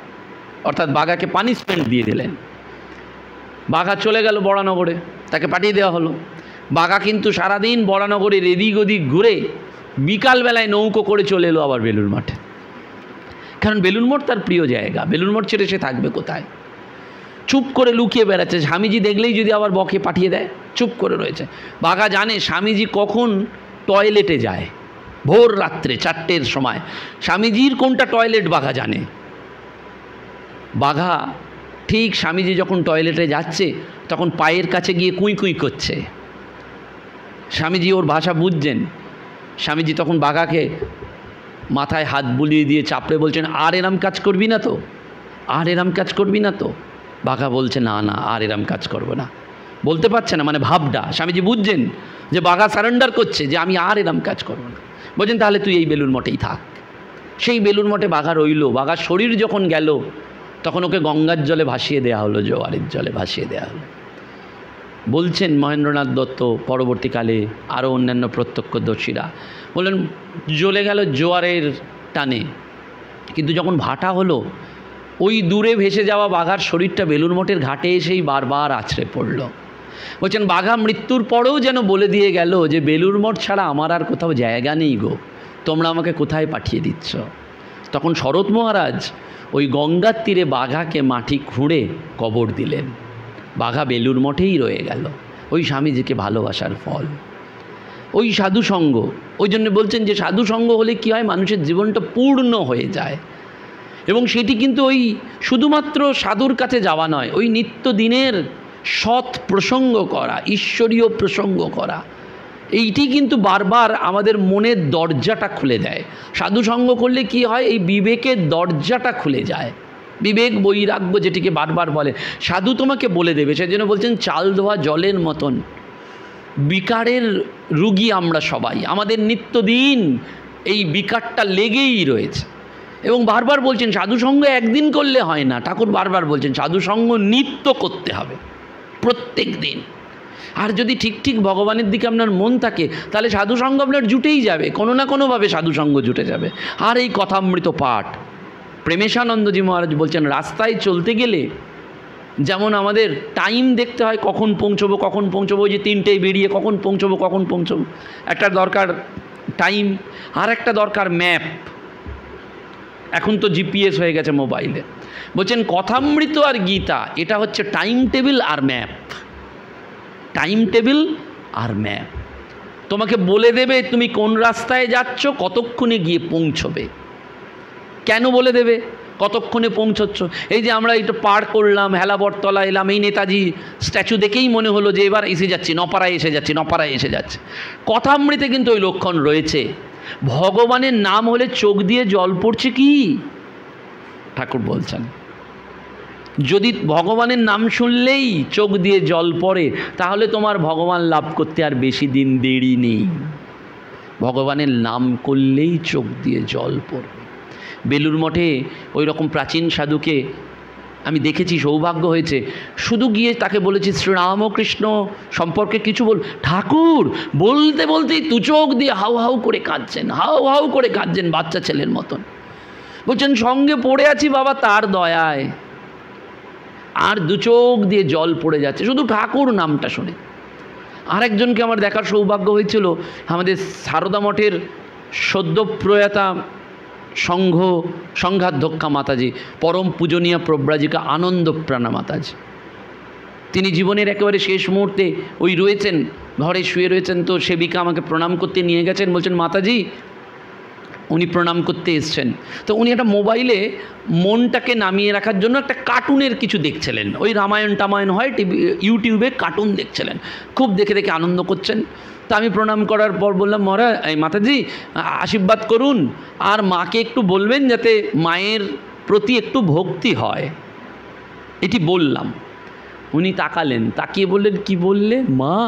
অর্থাৎ বাঘাকে পানিশমেন্ট দিয়ে দিলেন। বাঘা চলে গেল বরানগরে, তাকে পাঠিয়ে দেওয়া হলো। বাঘা কিন্তু সারাদিন বরানগরের এদিক ওদিক ঘুরে বিকালবেলায় নৌকো করে চলে এলো আবার বেলুড় মঠে, কারণ বেলুড় মঠ তার প্রিয় জায়গা। বেলুড় মঠ ছেড়ে সে থাকবে কোথায়? চুপ করে লুকিয়ে বেড়াচ্ছে, স্বামীজি দেখলেই যদি আবার বকে পাঠিয়ে দেয়, চুপ করে রয়েছে। বাঘা জানে স্বামীজি কখন টয়লেটে যায়, ভোর রাত্রে 4টের সময় স্বামীজির কোনটা টয়লেট বাঘা জানে। বাঘা ঠিক স্বামীজি যখন টয়লেটে যাচ্ছে তখন পায়ের কাছে গিয়ে কুই কুই করছে। স্বামীজি ওর ভাষা বুঝছেন। স্বামীজি তখন বাঘাকে মাথায় হাত বুলিয়ে দিয়ে চাপড়ে বলছেন আর এরম কাজ করবি না তো, আর এরম কাজ করবি না তো। বাঘা বলছে না না আর এরম কাজ করব না। বলতে পারছে না, মানে ভাবটা। স্বামীজি বুঝছেন যে বাঘা সারেন্ডার করছে, যে আমি আর এরম কাজ করবো না। বলছেন তাহলে তুই এই বেলুড় মঠেই থাক। সেই বেলুড় মঠে বাঘা রইল। বাঘার শরীর যখন গেল তখন ওকে গঙ্গার জলে ভাসিয়ে দেওয়া হলো, জোয়ারের জলে ভাসিয়ে দেওয়া হলো। বলছেন মহেন্দ্রনাথ দত্ত, পরবর্তীকালে আরও অন্যান্য প্রত্যক্ষদর্শীরা বললেন জ্বলে গেল জোয়ারের টানে, কিন্তু যখন ভাটা হলো ওই দূরে ভেসে যাওয়া বাঘার শরীরটা বেলুড় মঠের ঘাটে এসেই বারবার আছড়ে পড়ল। বলছেন বাঘা মৃত্যুর পরেও যেন বলে দিয়ে গেল যে বেলুড় মঠ ছাড়া আমার আর কোথাও জায়গা নেই গো, তোমরা আমাকে কোথায় পাঠিয়ে দিচ্ছ। তখন শরৎ মহারাজ ওই গঙ্গার তীরে বাঘাকে মাটি খুঁড়ে কবর দিলেন। বাঘা বেলুড় মঠেই রয়ে গেল, ওই স্বামীজিকে ভালোবাসার ফল, ওই সাধুসঙ্গ। ওই জন্য বলছেন যে সাধুসঙ্গ হলে কী হয়, মানুষের জীবনটা পূর্ণ হয়ে যায়। এবং সেটি কিন্তু ওই শুধুমাত্র সাধুর কাছে যাওয়া নয়, ওই নিত্যদিনের সৎ প্রসঙ্গ করা, ঈশ্বরীয় প্রসঙ্গ করা, এইটি কিন্তু বারবার আমাদের মনের দরজাটা খুলে দেয়। সাধুসঙ্গ করলে কি হয়, এই বিবেকের দরজাটা খুলে যায়। বিবেক বৈরাগ্য যেটিকে বারবার বলে, সাধু তোমাকে বলে দেবে। সেজন্য বলছেন চাল ধোয়া জলের মতন বিকারের রুগী আমরা সবাই, আমাদের নিত্যদিন এই বিকারটা লেগেই রয়েছে। এবং বারবার বলছেন সাধুসঙ্গ একদিন করলে হয় না, ঠাকুর বারবার বলছেন সাধুসঙ্গ নিত্য করতে হবে, প্রত্যেক দিন। আর যদি ঠিক ঠিক ভগবানের দিকে আপনার মন থাকে তাহলে সাধুসঙ্গ আপনার জুটেই যাবে, কোনো না কোনোভাবে সাধুসঙ্গ জুটে যাবে। আর এই কথামৃত পাঠ, প্রেমেশানন্দজি মহারাজ বলছেন রাস্তায় চলতে গেলে যেমন আমাদের টাইম দেখতে হয়, কখন পৌঁছবো কখন পৌঁছবো, ওই যে 3টেয় বেরিয়ে কখন পৌঁছবো কখন পৌঁছবো, একটা দরকার টাইম, আর একটা দরকার ম্যাপ। এখন তো জিপিএস হয়ে গেছে মোবাইলে। বলছেন কথামৃত আর গীতা এটা হচ্ছে টাইম টেবিল আর ম্যাপ। টাইম টেবিল আর ম্যাপ তোমাকে বলে দেবে তুমি কোন রাস্তায় যাচ্ছ, কতক্ষণে গিয়ে পৌঁছবে। কেন বলে দেবে কতক্ষণে পৌঁছচ্ছ? এই যে আমরা এটা পার করলাম, হেলাবরতলা এলাম, এই নেতাজি স্ট্যাচু দেখেই মনে হলো যে এবার এসে যাচ্ছি, নপাড়ায় এসে যাচ্ছি, নপাড়ায় এসে যাচ্ছে। কথামৃতে কিন্তু ওই লক্ষণ রয়েছে। ভগবানের নাম হলে চোখ দিয়ে জল পড়ছে কি? ঠাকুর বলছেন যদি ভগবানের নাম শুনলেই চোখ দিয়ে জল পড়ে তাহলে তোমার ভগবান লাভ করতে আর বেশি দিন দেরি নেই। ভগবানের নাম করলেই চোখ দিয়ে জল পড়বে। বেলুড় মঠে ওই রকম প্রাচীন সাধুকে আমি দেখেছি, সৌভাগ্য হয়েছে। শুধু গিয়ে তাকে বলেছি শ্রীরামকৃষ্ণ সম্পর্কে কিছু বল, ঠাকুর বলতে বলতেই দু চোখ দিয়ে হাউ হাউ করে কাঁদছেন, হাউ হাউ করে কাঁদছেন বাচ্চা ছেলের মতন। বলছেন সঙ্গে পড়ে আছি বাবা তার দয়ায়, আর দু চোখ দিয়ে জল পড়ে যাচ্ছে শুধু ঠাকুর নামটা শুনে। আরেকজনকে আমার দেখার সৌভাগ্য হয়েছিল, আমাদের সারদা মঠের সদ্য প্রয়াতা সংঘাধ্যক্ষা মাতাজি, পরম পূজনীয় প্রব্রাজিকা আনন্দপ্রাণা মাতাজি। তিনি জীবনের একেবারে শেষ মুহূর্তে ওই রয়েছেন, ঘরে শুয়ে রয়েছেন। তো সেবিকা আমাকে প্রণাম করতে নিয়ে গেছেন, বলছেন মাতাজি উনি প্রণাম করতে এসছেন। তো উনি একটা মোবাইলে মনটাকে নামিয়ে রাখার জন্য একটা কার্টুনের কিছু দেখছিলেন, ওই রামায়ণ টামায়ণ হয় ইউটিউবে কার্টুন দেখছিলেন, খুব দেখে দেখে আনন্দ করছেন। তা আমি প্রণাম করার পর বললাম মহারাজ এই মাতাজি আশীর্বাদ করুন, আর মাকে একটু বলবেন যাতে মায়ের প্রতি একটু ভক্তি হয়, এটি বললাম। উনি তাকালেন, তাকিয়ে বললেন কি বললে মা?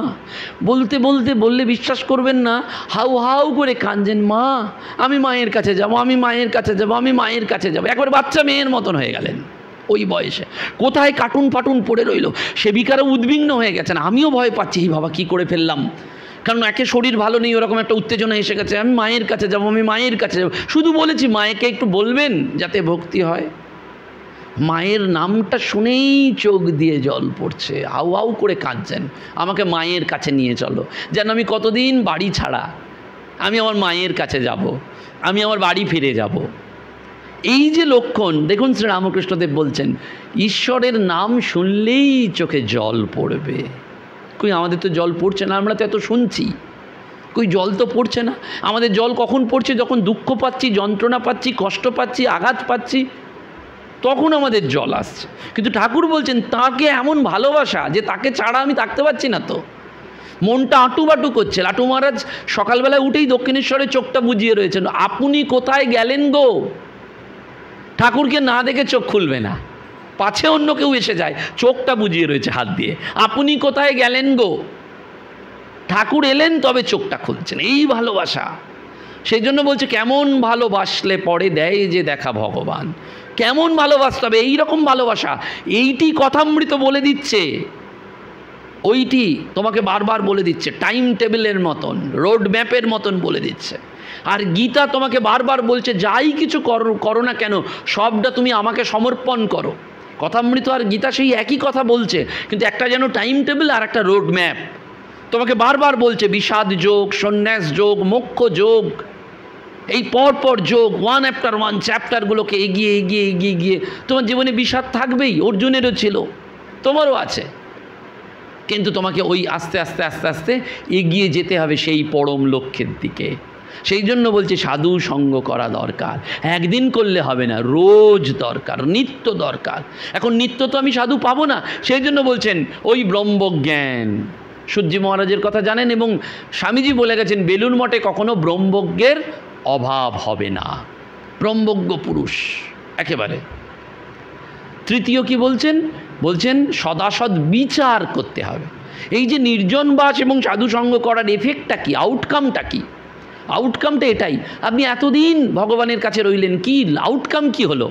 বলতে বলতে বললে বিশ্বাস করবেন না, হাউ হাউ করে কাঁদছেন, মা আমি মায়ের কাছে যাব, আমি মায়ের কাছে যাব, আমি মায়ের কাছে যাব। একবার বাচ্চা মেয়ের মতন হয়ে গেলেন ওই বয়সে। কোথায় কার্টুন ফাটুন পড়ে রইল। সেবিকারও উদ্বিগ্ন হয়ে গেছেন, আমিও ভয় পাচ্ছি এই বাবা কী করে ফেললাম, কারণ একে শরীর ভালো নেই, ওরকম একটা উত্তেজনা এসে গেছে। আমি মায়ের কাছে যাব, আমি মায়ের কাছে যাব, শুধু বলেছি মায়েকে একটু বলবেন যাতে ভক্তি হয়। মায়ের নামটা শুনেই চোখ দিয়ে জল পড়ছে, হাউ হাউ করে কাঁদছেন, আমাকে মায়ের কাছে নিয়ে চলো, যেন আমি কতদিন বাড়ি ছাড়া, আমি আমার মায়ের কাছে যাব, আমি আমার বাড়ি ফিরে যাব। এই যে লক্ষণ দেখুন, শ্রীরামকৃষ্ণদেব বলছেন ঈশ্বরের নাম শুনলেই চোখে জল পড়বে। কই আমাদের তো জল পড়ছে না, আমরা তো এত শুনছি, কই জল তো পড়ছে না। আমাদের জল কখন পড়ছে? যখন দুঃখ পাচ্ছি, যন্ত্রণা পাচ্ছি, কষ্ট পাচ্ছি, আঘাত পাচ্ছি, তখন আমাদের জল আসছে। কিন্তু ঠাকুর বলছেন তাকে এমন ভালোবাসা যে তাকে ছাড়া আমি থাকতে পারছি না। তো মনটা আঁটুবাটু করছে। লাটু মহারাজ সকালবেলায় উঠেই দক্ষিণেশ্বরে চোখটা বুজিয়ে রয়েছেন, আপনি কোথায় গেলেন গো? ঠাকুরকে না দেখে চোখ খুলবে না। পাছে অন্য কেউ এসে যায়, চোখটা বুজিয়ে রয়েছে হাত দিয়ে, আপনি কোথায় গেলেন গো, ঠাকুর এলেন তবে চোখটা খুলছেন। এই ভালোবাসা। সেই জন্য বলছে কেমন ভালোবাসলে পরে দেয় যে দেখা ভগবান। কেমন ভালোবাসতে হবে, এইরকম ভালোবাসা। এইটি কথামৃত বলে দিচ্ছে, ওইটি তোমাকে বারবার বলে দিচ্ছে, টাইম টেবিলের মতন, রোড ম্যাপের মতন বলে দিচ্ছে। আর গীতা তোমাকে বারবার বলছে যাই কিছু করো না কেন সবটা তুমি আমাকে সমর্পণ করো। কথামৃত আর গীতা সেই একই কথা বলছে, কিন্তু একটা যেন টাইম টেবিল আর একটা রোড ম্যাপ তোমাকে বারবার বলছে। বিষাদ যোগ, সন্ন্যাস যোগ, মোক্ষ যোগ, এই পরপর যোগ, ওয়ান আফটার ওয়ান চ্যাপ্টারগুলোকে এগিয়ে এগিয়ে এগিয়ে গিয়ে তোমার জীবনে বিষাদ থাকবেই, অর্জুনেরও ছিল, তোমারও আছে, কিন্তু তোমাকে ওই আস্তে আস্তে আস্তে আস্তে এগিয়ে যেতে হবে সেই পরম লক্ষ্যের দিকে। সেই জন্য বলছে সাধু সঙ্গ করা দরকার, একদিন করলে হবে না, রোজ দরকার, নিত্য দরকার। এখন নিত্য তো আমি সাধু পাবো না, সেই জন্য বলছেন ওই ব্রহ্মজ্ঞান। সূর্যি মহারাজের কথা জানেন, এবং স্বামীজি বলে গেছেন বেলুড় মঠে কখনো ব্রহ্মজ্ঞের অভাব হবে না, ব্রহ্মজ্ঞ পুরুষ একেবারে। তৃতীয় কি বলছেন? বলছেন সদাসৎ বিচার করতে হবে। এই যে নির্জনবাস এবং সাধুসঙ্গ করার এফেক্টটা কি, আউটকামটা কি? আউটকামটা এটাই, আপনি এতদিন ভগবানের কাছে রইলেন, কি আউটকাম কি হলো?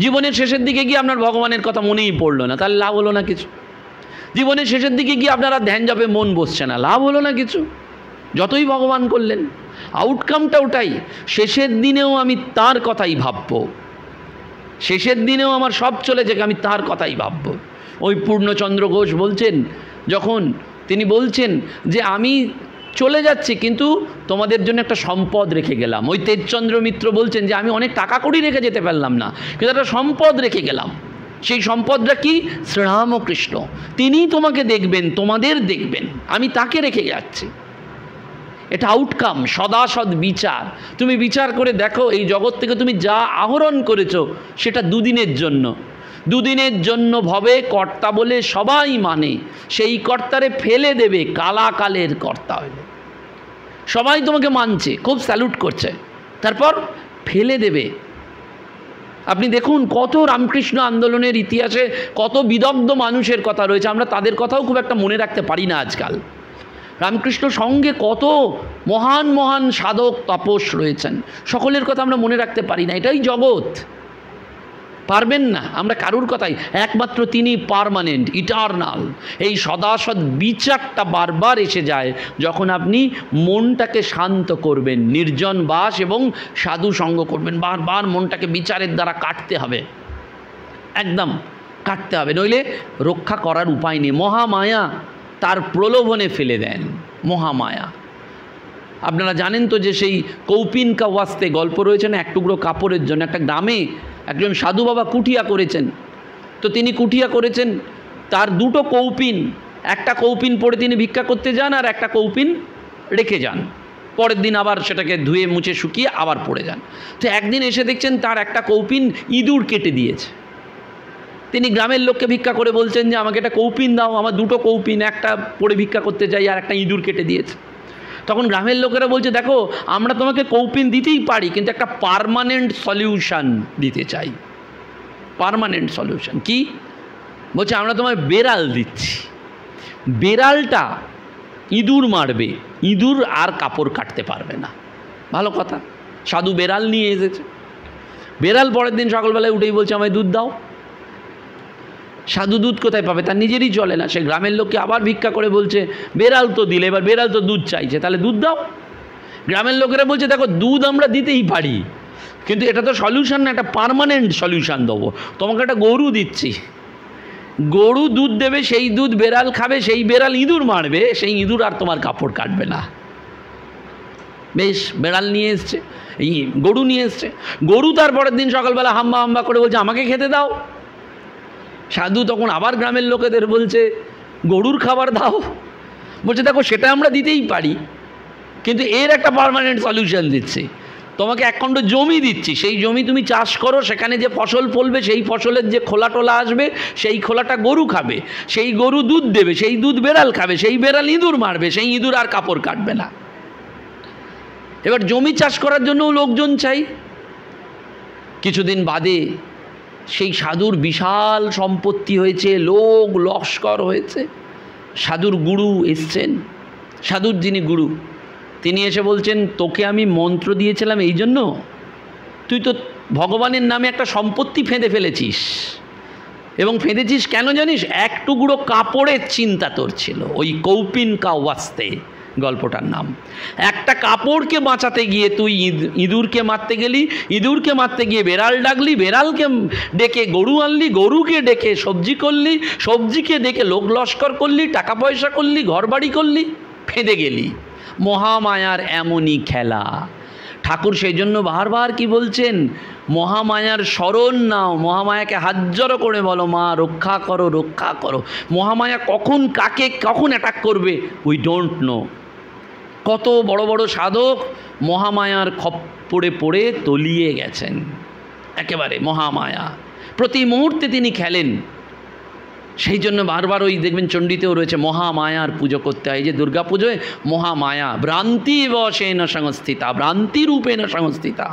জীবনের শেষের দিকে গিয়ে আপনার ভগবানের কথা মনেই পড়লো না, তাহলে লাভ হলো না কিছু। জীবনের শেষের দিকে গিয়ে আপনারা ধ্যান জপে মন বসছে না, লাভ হলো না কিছু, যতই ভগবান করলেন। আউটকামটা ওটাই, শেষের দিনেও আমি তার কথাই ভাববো, শেষের দিনেও আমার সব চলে যাক, আমি তার কথাই ভাবব। ওই পূর্ণচন্দ্র ঘোষ বলছেন, যখন তিনি বলছেন যে আমি চলে যাচ্ছি কিন্তু তোমাদের জন্য একটা সম্পদ রেখে গেলাম। ওই তেজচন্দ্র মিত্র বলছেন যে আমি অনেক টাকা কড়ি রেখে যেতে পারলাম না, কিন্তু একটা সম্পদ রেখে গেলাম। সেই সম্পদটা কি? শ্রীরামকৃষ্ণ। তিনিই তোমাকে দেখবেন, তোমাদের দেখবেন, আমি তাকে রেখে যাচ্ছি। এটা আউটকাম, সদাসৎ বিচার। তুমি বিচার করে দেখো, এই জগৎ থেকে তুমি যা আহরণ করেছো সেটা দুদিনের জন্য, দুদিনের জন্য ভবে কর্তা বলে সবাই মানে, সেই কর্তারে ফেলে দেবে, কালাকালের কর্তা হইলে। সবাই তোমাকে মানছে, খুব স্যালুট করছে, তারপর ফেলে দেবে। আপনি দেখুন কত রামকৃষ্ণ আন্দোলনের ইতিহাসে কত বিদগ্ধ মানুষের কথা রয়েছে, আমরা তাদের কথাও খুব একটা মনে রাখতে পারি না আজকাল। রামকৃষ্ণ সঙ্গে কত মহান মহান সাধক তাপস রয়েছেন, সকলের কথা আমরা মনে রাখতে পারি না। এটাই জগৎ, পারবেন না আমরা কারুর কথাই, একমাত্র তিনি পার্মানেন্ট, ইটারনাল। এই সদাসৎ বিচারটা বারবার এসে যায় যখন আপনি মনটাকে শান্ত করবেন, নির্জন বাস এবং সাধু সঙ্গ করবেন। বারবার মনটাকে বিচারের দ্বারা কাটতে হবে, একদম কাটতে হবে, নইলে রক্ষা করার উপায় নেই। মহামায়া তার প্রলোভনে ফেলে দেন, মহামায়া। আপনারা জানেন তো যে সেই কৌপিন কা ওয়াস্তে গল্প রয়েছে না, এক টুকরো কাপড়ের জন্য। একটা গ্রামে একজন সাধু বাবা কুটিয়া করেছেন, তো তিনি কুটিয়া করেছেন, তার দুটো কৌপিন, একটা কৌপিন পরে তিনি ভিক্ষা করতে যান আর একটা কৌপিন রেখে যান, পরের দিন আবার সেটাকে ধুয়ে মুছে শুকিয়ে আবার পড়ে যান। তো একদিন এসে দেখছেন তার একটা কৌপিন ইঁদুর কেটে দিয়েছে। তিনি গ্রামের লোককে ভিক্ষা করে বলছেন যে আমাকে একটা কৌপিন দাও, আমার দুটো কৌপিন, একটা পরে ভিক্ষা করতে যাই আর একটা ইঁদুর কেটে দিয়েছে। তখন গ্রামের লোকেরা বলছে দেখো আমরা তোমাকে কৌপিন দিতেই পারি, কিন্তু একটা পার্মানেন্ট সলিউশন দিতে চাই। পার্মানেন্ট সলিউশন কি? বলছে আমরা তোমায় বেড়াল দিচ্ছি, বেড়ালটা ইঁদুর মারবে, ইঁদুর আর কাপড় কাটতে পারবে না। ভালো কথা, সাধু বেড়াল নিয়ে এসেছে। বেড়াল পরের দিন সকালবেলায় উঠেই বলছে আমায় দুধ দাও। সাধু দুধ কোথায় পাবে, তার নিজেরই চলে না। সে গ্রামের লোককে আবার ভিক্ষা করে বলছে বেড়াল তো দিলে, এবার বেড়াল তো দুধ চাইছে, তাহলে দুধ দাও। গ্রামের লোকেরা বলছে দেখো দুধ আমরা দিতেই পারি, কিন্তু এটা তো সলিউশন না, একটা পার্মানেন্ট সলিউশন দেবো। তোমাকে একটা গরু দিচ্ছি, গরু দুধ দেবে, সেই দুধ বেড়াল খাবে, সেই বেড়াল ইঁদুর মারবে, সেই ইঁদুর আর তোমার কাপড় কাটবে না। বেশ, বেড়াল নিয়ে এসছে, এই গরু নিয়ে এসছে। গরু তার পরের দিন সকালবেলা হাম্বা হাম্বা করে বলছে আমাকে খেতে দাও। সাধু তখন আবার গ্রামের লোকেদের বলছে গরুর খাবার দাও। বলছে দেখো সেটা আমরা দিতেই পারি, কিন্তু এর একটা পার্মানেন্ট সলিউশন দিচ্ছি। তোমাকে এক খণ্ড জমি দিচ্ছি, সেই জমি তুমি চাষ করো, সেখানে যে ফসল ফলবে সেই ফসলের যে খোলা টোলা আসবে সেই খোলাটা গরু খাবে, সেই গরু দুধ দেবে, সেই দুধ বেড়াল খাবে, সেই বেড়াল ইঁদুর মারবে, সেই ইঁদুর আর কাপড় কাটবে না। এবার জমি চাষ করার জন্যও লোকজন চাই। কিছুদিন বাদে সেই সাধুর বিশাল সম্পত্তি হয়েছে, লোক লস্কর হয়েছে। সাধুর গুরু এসছেন, সাধুর যিনি গুরু তিনি এসে বলছেন, তোকে আমি মন্ত্র দিয়েছিলাম এই জন্য, তুই তো ভগবানের নামে একটা সম্পত্তি ফেঁদে ফেলেছিস। এবং ফেঁদেছিস কেন জানিস? এক টুকরো কাপড়ের চিন্তা তোর ছিল, ওই কৌপিন কা ওয়াস্তে গল্পটার নাম। একটা কাপড়কে বাঁচাতে গিয়ে তুই ইঁদুরকে মারতে গেলি, ইঁদুরকে মারতে গিয়ে বেড়াল ডাকলি, বেড়ালকে ডেকে গরু আনলি, গরুকে ডেকে সবজি করলি, সবজিকে ডেকে লোক লস্কর করলি, টাকা পয়সা করলি, ঘরবাড়ি করলি, ফেঁদে গেলি। মহামায়ার এমনই খেলা। ঠাকুর সেই জন্য বারবার কি বলছেন? মহামায়ার শরণ নাও, মহামায়াকে হাত জড়ো করে বলো, মা রক্ষা করো, রক্ষা করো। মহামায়া কখন কাকে কখন অ্যাটাক করবে উই ডোন্ট নো। কত বড় বড় সাধক মহামায়ার খপ্পরে পড়ে তলিয়ে গেছেন। একেবারে মহামায়া প্রতি মুহূর্তে তিনি খেলেন। সেই জন্য বারবার ওই দেখবেন চণ্ডীতেও রয়েছে মহামায়ার পুজো করতে হয়। এই যে দুর্গা পুজোয় মহামায়া ভ্রান্তি বশেন সংস্থিতা, ভ্রান্তিরূপেণ সংস্থিতা,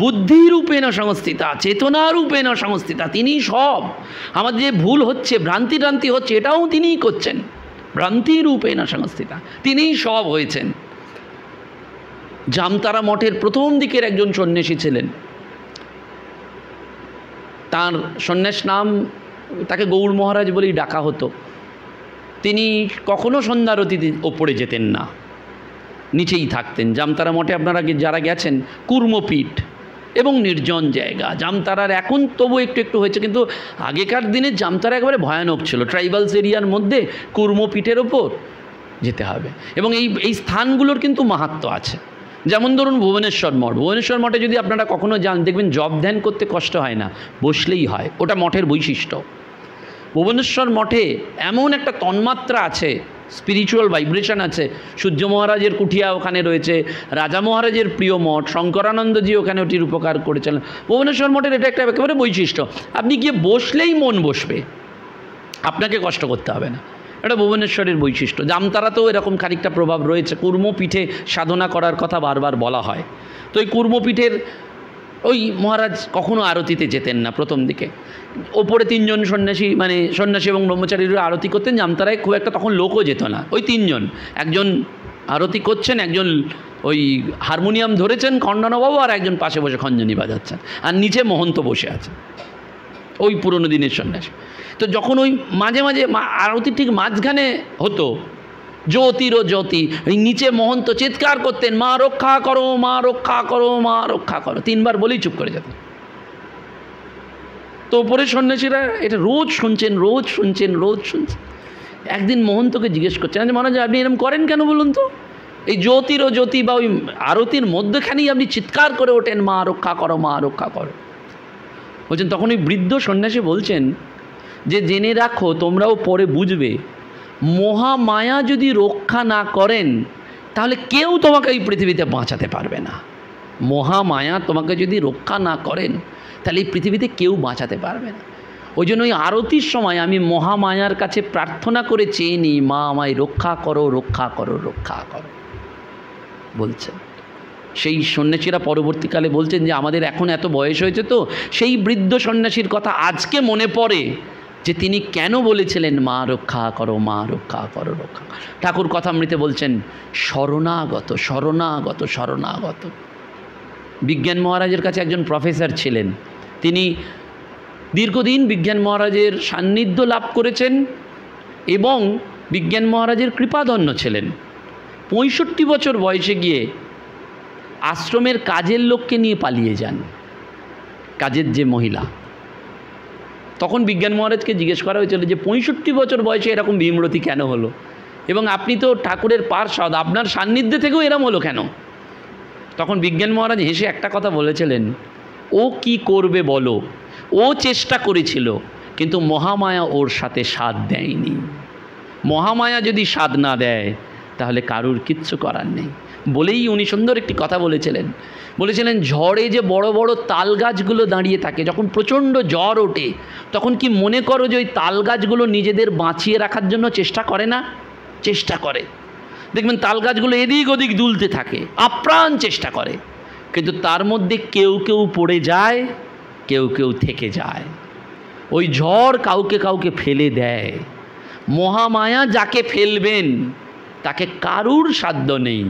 বুদ্ধিরূপেণ সংস্থিতা, চেতনারূপেণ সংস্থিতা। তিনি সব আমাদের যে ভুল হচ্ছে, ভ্রান্তি হচ্ছে, এটাও তিনিই করছেন। ভ্রান্তিরূপেণ সংস্থিতা, তিনিই সব হয়েছেন। জামতারা মঠের প্রথম দিকের একজন সন্ন্যাসী ছিলেন। তার সন্ন্যাস নাম, তাকে গৌড় মহারাজ বলেই ডাকা হতো। তিনি কখনো সন্ধ্যারতিতে ওপরে যেতেন না, নিচেই থাকতেন। জামতারা মঠে আপনারা যারা গেছেন, কুর্মপীঠ এবং নির্জন জায়গা। জামতারার এখন তবু একটু একটু হয়েছে, কিন্তু আগেকার দিনে জামতারা একেবারে ভয়ানক ছিল। ট্রাইবালস এরিয়ার মধ্যে কুর্মপীঠের ওপর যেতে হবে। এবং এই স্থানগুলোর কিন্তু মাহাত্ম্য আছে। যেমন ধরুন ভুবনেশ্বর মঠ, ভুবনেশ্বর মঠে যদি আপনারা কখনো যান, দেখবেন জপ ধ্যান করতে কষ্ট হয় না, বসলেই হয়। ওটা মঠের বৈশিষ্ট্য। ভুবনেশ্বর মঠে এমন একটা তন্মাত্রা আছে, স্পিরিচুয়াল ভাইব্রেশন আছে। সূর্য মহারাজের কুঠিয়া ওখানে রয়েছে, রাজা মহারাজের প্রিয় মঠ, শঙ্করানন্দজি ওখানে ওটির উপকার করেছিলেন। ভুবনেশ্বর মঠের এটা একটা একেবারে বৈশিষ্ট্য। আপনি গিয়ে বসলেই মন বসবে, আপনাকে কষ্ট করতে হবে না। এটা ভুবনেশ্বরের বৈশিষ্ট্য। জামতারাতেও এরকম খানিকটা প্রভাব রয়েছে। কুর্মপীঠে সাধনা করার কথা বারবার বলা হয়। তো এই কুর্মপীঠের ওই মহারাজ কখনো আরতিতে যেতেন না প্রথম দিকে। ওপরে তিনজন সন্ন্যাসী, মানে সন্ন্যাসী এবং ব্রহ্মচারীরা আরতি করতেন। জামতারায় খুব একটা তখন লোকও যেত না। ওই তিনজন, একজন আরতি করছেন, একজন ওই হারমোনিয়াম ধরেছেন খণ্ডনবাবু, আর একজন পাশে বসে খঞ্জনি বাজাচ্ছেন, আর নিচে মহন্ত বসে আছেন, ওই পুরনো দিনের সন্ন্যাসী। তো যখন ওই মাঝে মাঝে আরতির ঠিক মাঝখানে হতো, জ্যোতির জ্যোতি, ওই নিচে মহন্ত চিৎকার করতেন, মা রক্ষা করো, মা রক্ষা করো, মা রক্ষা করো, 3 বার বলেই চুপ করে যেতেন। তো ওপরে সন্ন্যাসীরা এটা রোজ শুনছেন, রোজ শুনছেন, রোজ শুনছেন। একদিন মহন্তকে জিজ্ঞেস করছেন, যে মহারাজ আপনি এরকম করেন কেন বলুন তো? এই জ্যোতির জ্যোতি বা ওই আরতির মধ্যখানেই আপনি চিৎকার করে ওঠেন, মা রক্ষা করো, মা রক্ষা করো। বলছেন, তখন ওই বৃদ্ধ সন্ন্যাসী বলছেন যে জেনে রাখো, তোমরাও পরে বুঝবে, মহামায়া যদি রক্ষা না করেন তাহলে কেউ তোমাকে এই পৃথিবীতে বাঁচাতে পারবে না। মহামায়া তোমাকে যদি রক্ষা না করেন তাহলে এই পৃথিবীতে কেউ বাঁচাতে পারবে না। ওই জন্য ওই আরতির সময় আমি মহামায়ার কাছে প্রার্থনা করে চেয়ে নিই, মা আমায় রক্ষা করো, রক্ষা করো, রক্ষা করো বলছেন। সেই সন্ন্যাসীরা পরবর্তীকালে বলছেন যে আমাদের এখন এত বয়স হয়েছে, তো সেই বৃদ্ধ সন্ন্যাসীর কথা আজকে মনে পড়ে যে তিনি কেন বলেছিলেন মা রক্ষা করো, মা রক্ষা করো, রক্ষা। ঠাকুর কথামৃতে বলছেন শরণাগত, শরণাগত, শরণাগত। বিজ্ঞান মহারাজের কাছে একজন প্রফেসর ছিলেন, তিনি দীর্ঘদিন বিজ্ঞান মহারাজের সান্নিধ্য লাভ করেছেন এবং বিজ্ঞান মহারাজের কৃপাধন্য ছিলেন। 65 বছর বয়সে গিয়ে আশ্রমের কাজের লোককে নিয়ে পালিয়ে যান, কাজের যে মহিলা। তখন বিজ্ঞান মহারাজকে জিজ্ঞেস করা হয়েছিল যে 65 বছর বয়সে এরকম বিমরতি কেন হলো, এবং আপনি তো ঠাকুরের পার্ষদ, আপনার সান্নিধ্যে থেকেও এরম হলো কেন? তখন বিজ্ঞান মহারাজ হেসে একটা কথা বলেছিলেন, ও কি করবে বলো, ও চেষ্টা করেছিল কিন্তু মহামায়া ওর সাথে সাথ দেয়নি। মহামায়া যদি সাথ না দেয় তাহলে কারুর কিচ্ছু করার নেই। বলেই উনি সুন্দর একটি কথা বলেছিলেন ঝড়ে যে বড় বড় তাল গাছগুলো দাঁড়িয়ে থাকে, যখন প্রচণ্ড ঝড় ওঠে তখন কি মনে করো যে ওই তাল গাছগুলো নিজেদের বাঁচিয়ে রাখার জন্য চেষ্টা করে না? চেষ্টা করে। দেখবেন তাল গাছগুলো এদিক ওদিক দুলতে থাকে, আপ্রাণ চেষ্টা করে, কিন্তু তার মধ্যে কেউ কেউ পড়ে যায় কেউ কেউ থেকে যায়। ওই ঝড় কাউকে কাউকে ফেলে দেয়। মহামায়া যাকে ফেলবেন তাকে কারুর সাধ্য নেই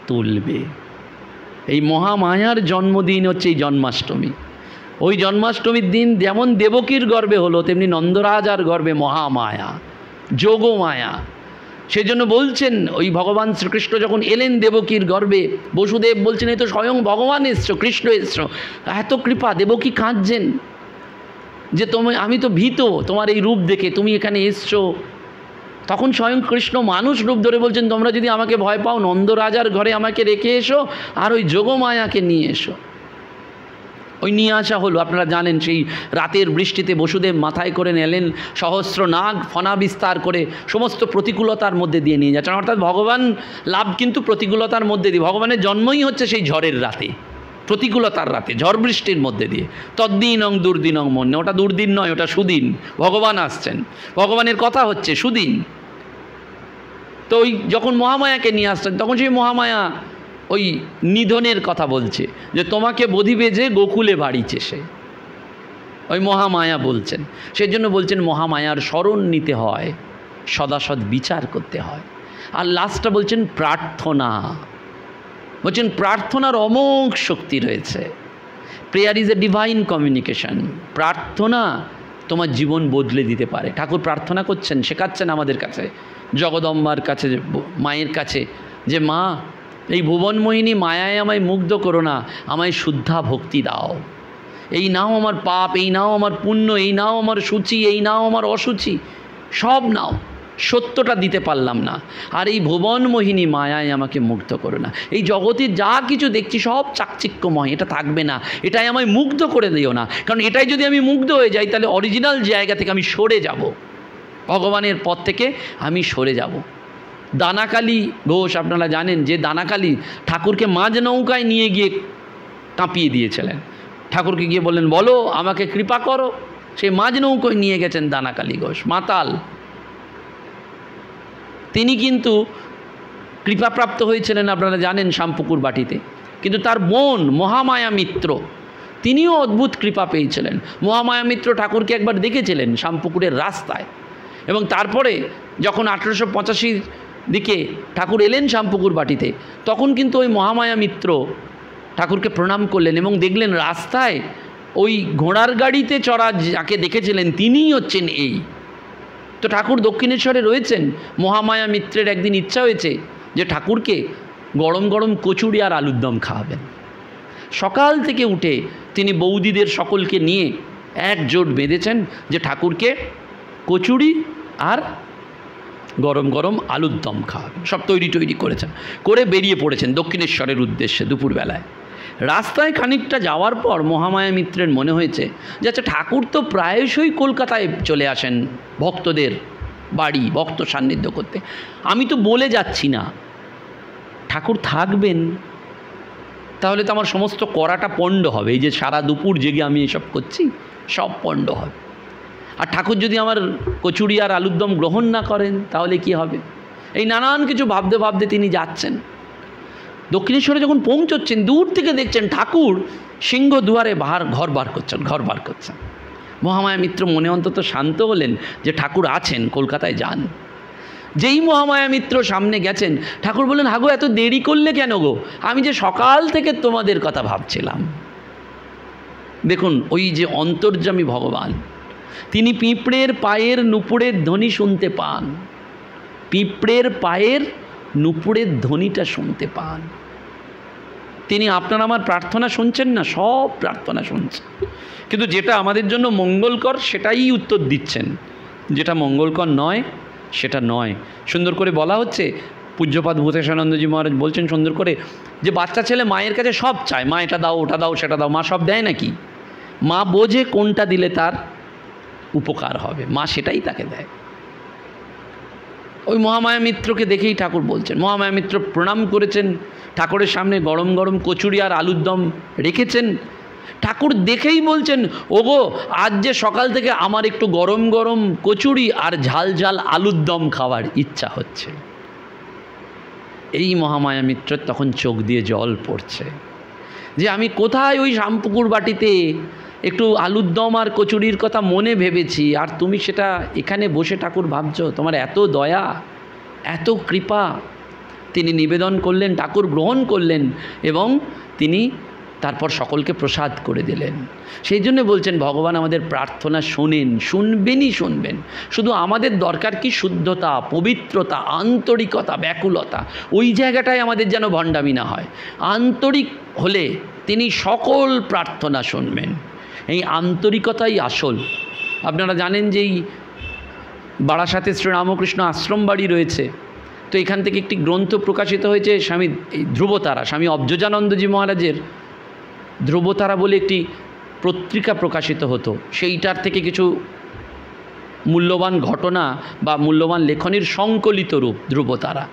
তুলবে। এই মহামায়ার জন্মদিন হচ্ছে এই জন্মাষ্টমী। ওই জন্মাষ্টমীর দিন যেমন দেবকীর গর্ভে হলো, তেমনি নন্দরাজার গর্ভে মহামায়া, যোগমায়া। সেজন্য বলছেন ওই ভগবান শ্রীকৃষ্ণ যখন এলেন দেবকীর গর্ভে, বসুদেব বলছেন এই তো স্বয়ং ভগবান এসছো, কৃষ্ণ এসছো, এত কৃপা। দেবকী কাঁদছেন যে আমি তো ভীত তোমার এই রূপ দেখে, তুমি এখানে এসছো। তখন স্বয়ং কৃষ্ণ মানুষ রূপ ধরে বলছেন তোমরা যদি আমাকে ভয় পাও, নন্দরাজার ঘরে আমাকে রেখে এসো, আর ওই যোগমায়াকে নিয়ে এসো। ওই নিয়ে আসা হলো। আপনারা জানেন সেই রাতের বৃষ্টিতে বসুদেব মাথায় করে নেলেন, সহস্র নাগ ফনা বিস্তার করে সমস্ত প্রতিকূলতার মধ্যে দিয়ে নিয়ে যাচ্ছেন। অর্থাৎ ভগবান লাভ কিন্তু প্রতিকূলতার মধ্যে দিয়ে। ভগবানের জন্মই হচ্ছে সেই ঝড়ের রাতে, প্রতিকূলতার রাতে, ঝড় বৃষ্টির মধ্যে দিয়ে। তদ্দিনং দুর্দিনং মনে, ওটা দুর্দিন নয়, ওটা সুদিন। ভগবান আসছেন, ভগবানের কথা হচ্ছে সুদিন। তো ওই যখন মহামায়াকে নিয়ে আসছেন তখন সেই মহামায়া ওই নিধনের কথা বলছে যে তোমাকে বধিবে যে গোকুলে বাড়িছে সে। ওই মহামায়া বলছেন। সেজন্য বলছেন মহামায়ার শরণ নিতে হয়, সদাসৎ বিচার করতে হয়। আর লাস্টটা বলছেন প্রার্থনা। বলছেন প্রার্থনার অমোঘ শক্তি রয়েছে। Prayer is a divine communication. প্রার্থনা তোমার জীবন বদলে দিতে পারে। ঠাকুর প্রার্থনা করছেন, শেখাচ্ছেন আমাদের কাছে, জগদম্বার কাছে, মায়ের কাছে, যে মা এই ভুবনমোহিনী মায়ায় আমায় মুগ্ধ করো না, আমায় শুদ্ধা ভক্তি দাও। এই নাও আমার পাপ, এই নাও আমার পুণ্য, এই নাও আমার সূচি, এই নাও আমার অসুচি, সব নাও, সত্যটা দিতে পারলাম না। আর এই ভুবনমোহিনী মায়ায় আমাকে মুগ্ধ করো না। এই জগতে যা কিছু দেখছি সব চাকচিক্যময়, এটা থাকবে না, এটাই আমায় মুগ্ধ করে দিও না। কারণ এটাই যদি আমি মুগ্ধ হয়ে যাই তাহলে অরিজিনাল জায়গা থেকে আমি সরে যাব, ভগবানের পথ থেকে আমি সরে যাব। দানাকালী ঘোষ আপনারা জানেন যে দানাকালী ঠাকুরকে মাঝ নৌকায় নিয়ে গিয়ে কাঁপিয়ে দিয়েছিলেন। ঠাকুরকে গিয়ে বললেন বলো আমাকে কৃপা করো, সেই মাঝ নৌকায় নিয়ে গেছেন দানাকালী ঘোষ, মাতাল। তিনি কিন্তু কৃপাপ্রাপ্ত হয়েছিলেন আপনারা জানেন শামপুকুর বাটিতে। কিন্তু তার বোন মহামায়া মিত্র, তিনিও অদ্ভুত কৃপা পেয়েছিলেন। মহামায়া মিত্র ঠাকুরকে একবার দেখেছিলেন শামপুকুরের রাস্তায়, এবং তারপরে যখন 1885 দিকে ঠাকুর এলেন শামপুকুর বাটিতে, তখন কিন্তু ওই মহামায়া মিত্র ঠাকুরকে প্রণাম করলেন এবং দেখলেন রাস্তায় ওই ঘোড়ার গাড়িতে চড়া যাকে দেখেছিলেন তিনিই হচ্ছেন এই। তো ঠাকুর দক্ষিণেশ্বরে রয়েছেন। মহামায়া মিত্রের একদিন ইচ্ছা হয়েছে যে ঠাকুরকে গরম গরম কচুরি আর আলুর দম খাওয়াবেন। সকাল থেকে উঠে তিনি বৌদিদের সকলকে নিয়ে একজোট বেঁধেছেন যে ঠাকুরকে কচুরি আর গরম গরম আলুর দম খাওয়াবেন। সব তৈরি করেছেন, করে বেরিয়ে পড়েছেন দক্ষিণেশ্বরের উদ্দেশ্যে দুপুরবেলায়। রাস্তায় খানিকটা যাওয়ার পর মহামায়া মিত্রের মনে হয়েছে যে আচ্ছা ঠাকুর তো প্রায়শই কলকাতায় চলে আসেন ভক্তদের বাড়ি ভক্ত সান্নিধ্য করতে, আমি তো বলে যাচ্ছি না ঠাকুর থাকবেন, তাহলে তো আমার সমস্ত করাটা পণ্ড হবে। এই যে সারা দুপুর জেগে আমি এসব করছি সব পণ্ড হবে। আর ঠাকুর যদি আমার কচুরি আর আলুর দম গ্রহণ না করেন তাহলে কি হবে? এই নানান কিছু ভাবতে ভাবতে তিনি যাচ্ছেন। দক্ষিণেশ্বরে যখন পৌঁছচ্ছেন দূর থেকে দেখছেন ঠাকুর সিংহ দুয়ারে ঘর বার করছেন। মহামায়া মিত্র মনে অন্তত শান্ত হলেন যে ঠাকুর আছেন, কলকাতায় যান। যেই মহামায়া মিত্র সামনে গেছেন ঠাকুর বললেন হাগো এত দেরি করলে কেন গো, আমি যে সকাল থেকে তোমাদের কথা ভাবছিলাম। দেখুন ওই যে অন্তর্যামী ভগবান, তিনি পিঁপড়ের পায়ের নুপুরের ধ্বনি শুনতে পান, পিঁপড়ের পায়ের নুপুরের ধ্বনিটা শুনতে পান। তিনি আপনার আমার প্রার্থনা শুনছেন না, সব প্রার্থনা শুনছেন, কিন্তু যেটা আমাদের জন্য মঙ্গলকর সেটাই উত্তর দিচ্ছেন, যেটা মঙ্গলকর নয় সেটা নয়। সুন্দর করে বলা হচ্ছে, পূজ্যপাদ ভূতেশানন্দজি মহারাজ বলছেন সুন্দর করে যে বাচ্চা ছেলে মায়ের কাছে সব চায়, মা এটা দাও ওটা দাও সেটা দাও, মা সব দেয় নাকি? মা বোঝে কোনটা দিলে তার উপকার হবে, মা সেটাই তাকে দেয়। ওই মহামায়া মিত্রকে দেখেই ঠাকুর বলছেন, মহামায়া মিত্র প্রণাম করেছেন, ঠাকুরের সামনে গরম গরম কচুরি আর আলুর দম রেখেছেন। ঠাকুর দেখেই বলছেন ওগো আজ যে সকাল থেকে আমার একটু গরম গরম কচুরি আর ঝাল ঝাল আলুর দম খাওয়ার ইচ্ছা হচ্ছে। এই মহামায়া মিত্র তখন চোখ দিয়ে জল পড়ছে যে আমি কোথায় ওই শামপুকুর বাটিতে একটু আলুর দম আর কচুরির কথা মনে ভেবেছি, আর তুমি সেটা এখানে বসে ঠাকুর ভাবছো, তোমার এত দয়া, এত কৃপা। তিনি নিবেদন করলেন, ঠাকুর গ্রহণ করলেন এবং তিনি তারপর সকলকে প্রসাদ করে দিলেন। সেই জন্য বলছেন ভগবান আমাদের প্রার্থনা শোনেন, শুনবেনই শুনবেন। শুধু আমাদের দরকার কি শুদ্ধতা, পবিত্রতা, আন্তরিকতা, ব্যাকুলতা। ওই জায়গাটায় আমাদের যেন ভণ্ডামি না হয়। আন্তরিক হলে তিনি সকল প্রার্থনা শুনবেন। এই আন্তরিকতাই আসল। আপনারা জানেন যে এই বারাসাতে শ্রীরামকৃষ্ণ আশ্রম বাড়ি রয়েছে, তো এখান থেকে একটি গ্রন্থ প্রকাশিত হয়েছে স্বামী ধ্রুবতারা, স্বামী অবজোজানন্দজি মহারাজের ধ্রুবতারা বলে একটি পত্রিকা প্রকাশিত হতো। সেইটার থেকে কিছু মূল্যবান ঘটনা বা মূল্যবান লেখনীর সংকলিত রূপ ধ্রুবতারা।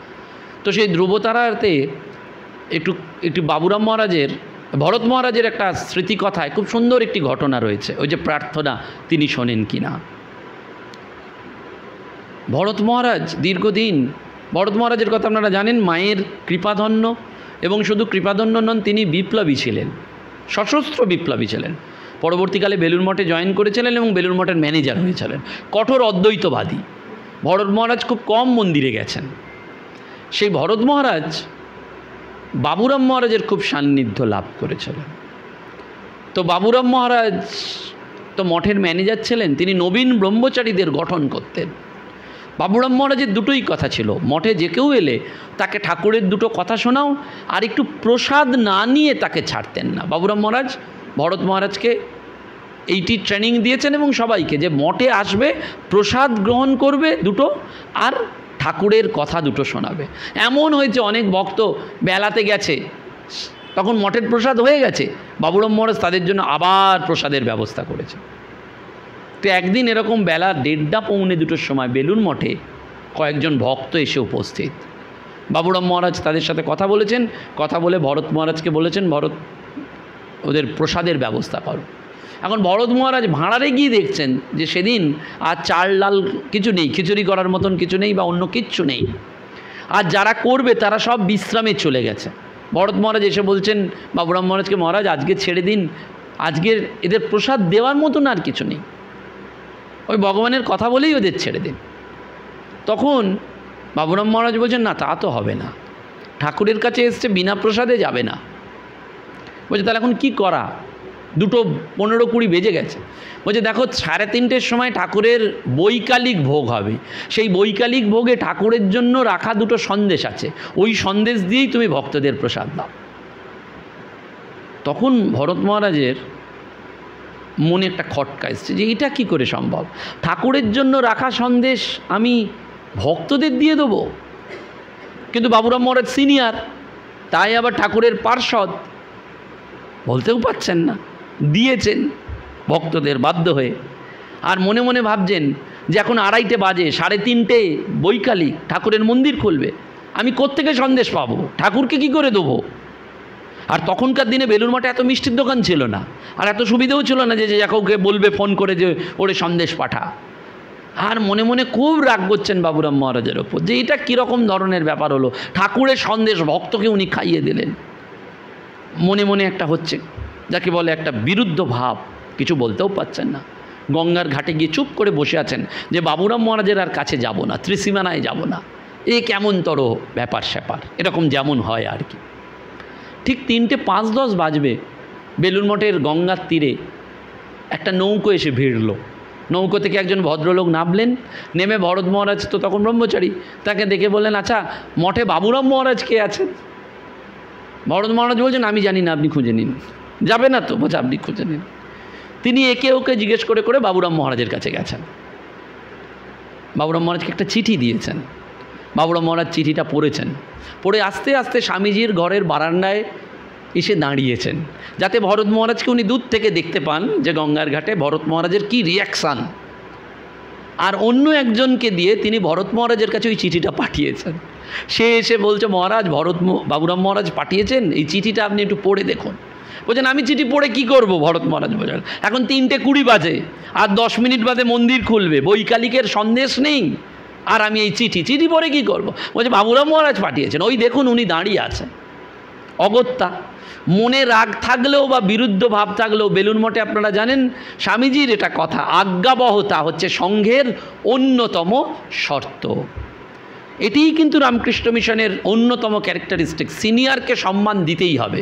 তো সেই ধ্রুবতারাতে একটু বাবুরাম মহারাজের, ভরত মহারাজের একটা স্মৃতিকথায় খুব সুন্দর একটি ঘটনা রয়েছে, ওই যে প্রার্থনা তিনি শোনেন কি না। ভরত মহারাজ দীর্ঘদিন, ভরত মহারাজের কথা আপনারা জানেন, মায়ের কৃপাধন্য, এবং শুধু কৃপাধন্য নন, তিনি বিপ্লবী ছিলেন, সশস্ত্র বিপ্লবী ছিলেন। পরবর্তীকালে বেলুড় মঠে জয়েন করেছিলেন এবং বেলুড় মঠের ম্যানেজার হয়েছিলেন। কঠোর অদ্বৈতবাদী। ভরত মহারাজ খুব কম মন্দিরে গেছেন। সেই ভরত মহারাজ বাবুরাম মহারাজের খুব সান্নিধ্য লাভ করেছিলেন। তো বাবুরাম মহারাজ তো মঠের ম্যানেজার ছিলেন, তিনি নবীন ব্রহ্মচারীদের গঠন করতেন। বাবুরাম মহারাজের দুটোই কথা ছিল, মঠে যে কেউ এলে তাকে ঠাকুরের দুটো কথা শোনাও, আর একটু প্রসাদ না নিয়ে তাকে ছাড়তেন না। বাবুরাম মহারাজ ভরত মহারাজকে এইটি ট্রেনিং দিয়েছেন এবং সবাইকে, যে মঠে আসবে, প্রসাদ গ্রহণ করবে দুটো, আর ঠাকুরের কথা দুটো শোনাবে। এমন হয়েছে অনেক ভক্ত বেলাতে গেছে, তখন মঠের প্রসাদ হয়ে গেছে, বাবুরাম মহারাজ তাদের জন্য আবার প্রসাদের ব্যবস্থা করেছে। তো একদিন এরকম বেলা 1:30 পৌনে 2টোর সময় বেলুড় মঠে কয়েকজন ভক্ত এসে উপস্থিত। বাবুরাম মহারাজ তাদের সাথে কথা বলেছেন, কথা বলে ভরত মহারাজকে বলেছেন, ভরত ওদের প্রসাদের ব্যবস্থা করো। এখন ভরত মহারাজ ভাঁড়ারে গিয়ে দেখছেন যে সেদিন আর চাল ডাল কিছু নেই, খিচুড়ি করার মতন কিছু নেই বা অন্য কিচ্ছু নেই, আর যারা করবে তারা সব বিশ্রামে চলে গেছে। ভরত মহারাজ এসে বলছেন বাবুরাম মহারাজকে, মহারাজ আজকে ছেড়ে দিন, আজকের এদের প্রসাদ দেওয়ার মতন আর কিছু নেই, ওই ভগবানের কথা বলেই ওদের ছেড়ে দিন। তখন বাবুরাম মহারাজ বলছেন, না তা তো হবে না, ঠাকুরের কাছে এসছে, বিনা প্রসাদে যাবে না। বলছে তাহলে এখন কি করা? 2:15-20 বেজে গেছে। বলছে দেখো, 3:30-র সময় ঠাকুরের বৈকালিক ভোগ হবে, সেই বৈকালিক ভোগে ঠাকুরের জন্য রাখা 2টো সন্দেশ আছে, ওই সন্দেশ দিয়েই তুমি ভক্তদের প্রসাদ দাও। তখন ভরত মহারাজের মনে একটা খটকা এসছে যে এটা কি করে সম্ভব, ঠাকুরের জন্য রাখা সন্দেশ আমি ভক্তদের দিয়ে দেবো? কিন্তু বাবুরাম মহারাজ সিনিয়র, তাই আবার ঠাকুরের পার্ষদ, বলতেও পারছেন না, দিয়েছেন ভক্তদের বাধ্য হয়ে। আর মনে মনে ভাবছেন যে এখন 2:30 বাজে, 3:30 বৈকালিক, ঠাকুরের মন্দির খুলবে, আমি কোত্থেকে সন্দেশ পাবো, ঠাকুরকে কি করে দেবো? আর তখনকার দিনে বেলুড় মঠে এত মিষ্টির দোকান ছিল না, আর এত সুবিধাও ছিল না যে কাউকে বলবে ফোন করে যে ওরে সন্দেশ পাঠা। আর মনে মনে খুব রাগ করছেন বাবুরাম মহারাজের ওপর, যে এটা কীরকম ধরনের ব্যাপার হলো, ঠাকুরের সন্দেশ ভক্তকে উনি খাইয়ে দিলেন। মনে মনে একটা হচ্ছে, যাকে বলে একটা বিরুদ্ধ ভাব, কিছু বলতেও পারছেন না। গঙ্গার ঘাটে গিয়ে চুপ করে বসে আছেন যে বাবুরাম মহারাজের আর কাছে যাব না, ত্রিসীমানায় যাব না, এ কেমনতর ব্যাপার স্যাপার, এরকম যেমন হয় আর কি। ঠিক 3:05-10 বাজবে, বেলুড় মঠের গঙ্গার তীরে একটা নৌকো এসে ভিড়ল। নৌকো থেকে একজন ভদ্রলোক নামলেন, নেমে ভরত মহারাজ তো তখন ব্রহ্মচারী, তাকে দেখে বললেন, আচ্ছা মঠে বাবুরাম মহারাজ কে আছেন? ভরত মহারাজ বলছেন, আমি জানি না, আপনি খুঁজে নিন। যাবে না তো? বলছে আপনি খুঁজে নিন। তিনি একে ওকে জিজ্ঞেস করে করে বাবুরাম মহারাজের কাছে গেছেন। বাবুরাম মহারাজকে একটা চিঠি দিয়েছেন। বাবুরাম মহারাজ চিঠিটা পড়েছেন, পড়ে আস্তে আস্তে স্বামীজির ঘরের বারান্দায় এসে দাঁড়িয়েছেন, যাতে ভরত মহারাজকে উনি দূর থেকে দেখতে পান যে গঙ্গার ঘাটে ভরত মহারাজের কী রিয়াকশান। আর অন্য একজনকে দিয়ে তিনি ভরত মহারাজের কাছে ওই চিঠিটা পাঠিয়েছেন। সে এসে বলছে, মহারাজ বাবুরাম মহারাজ পাঠিয়েছেন, এই চিঠিটা আপনি একটু পড়ে দেখুন। বলছেন, আমি চিঠি পড়ে কি করব? ভরত মহারাজ বলছেন, এখন 3:20 বাজে, আর 10 মিনিট বাদে মন্দির খুলবে, বৈকালিকের সন্দেশ নেই, আর আমি এই চিঠি পড়ে কি করব? বলছে বাবুরাম মহারাজ পাঠিয়েছেন, ওই দেখুন উনি দাঁড়িয়ে আছেন। অগত্যা। মনে রাগ থাকলেও বা বিরুদ্ধ ভাব থাকলেও বেলুড় মঠে আপনারা জানেন স্বামীজির এটা কথা, আজ্ঞাবহতা হচ্ছে সংঘের অন্যতম শর্ত। এটিই কিন্তু রামকৃষ্ণ মিশনের অন্যতম ক্যারেক্টারিস্টিক। সিনিয়রকে সম্মান দিতেই হবে।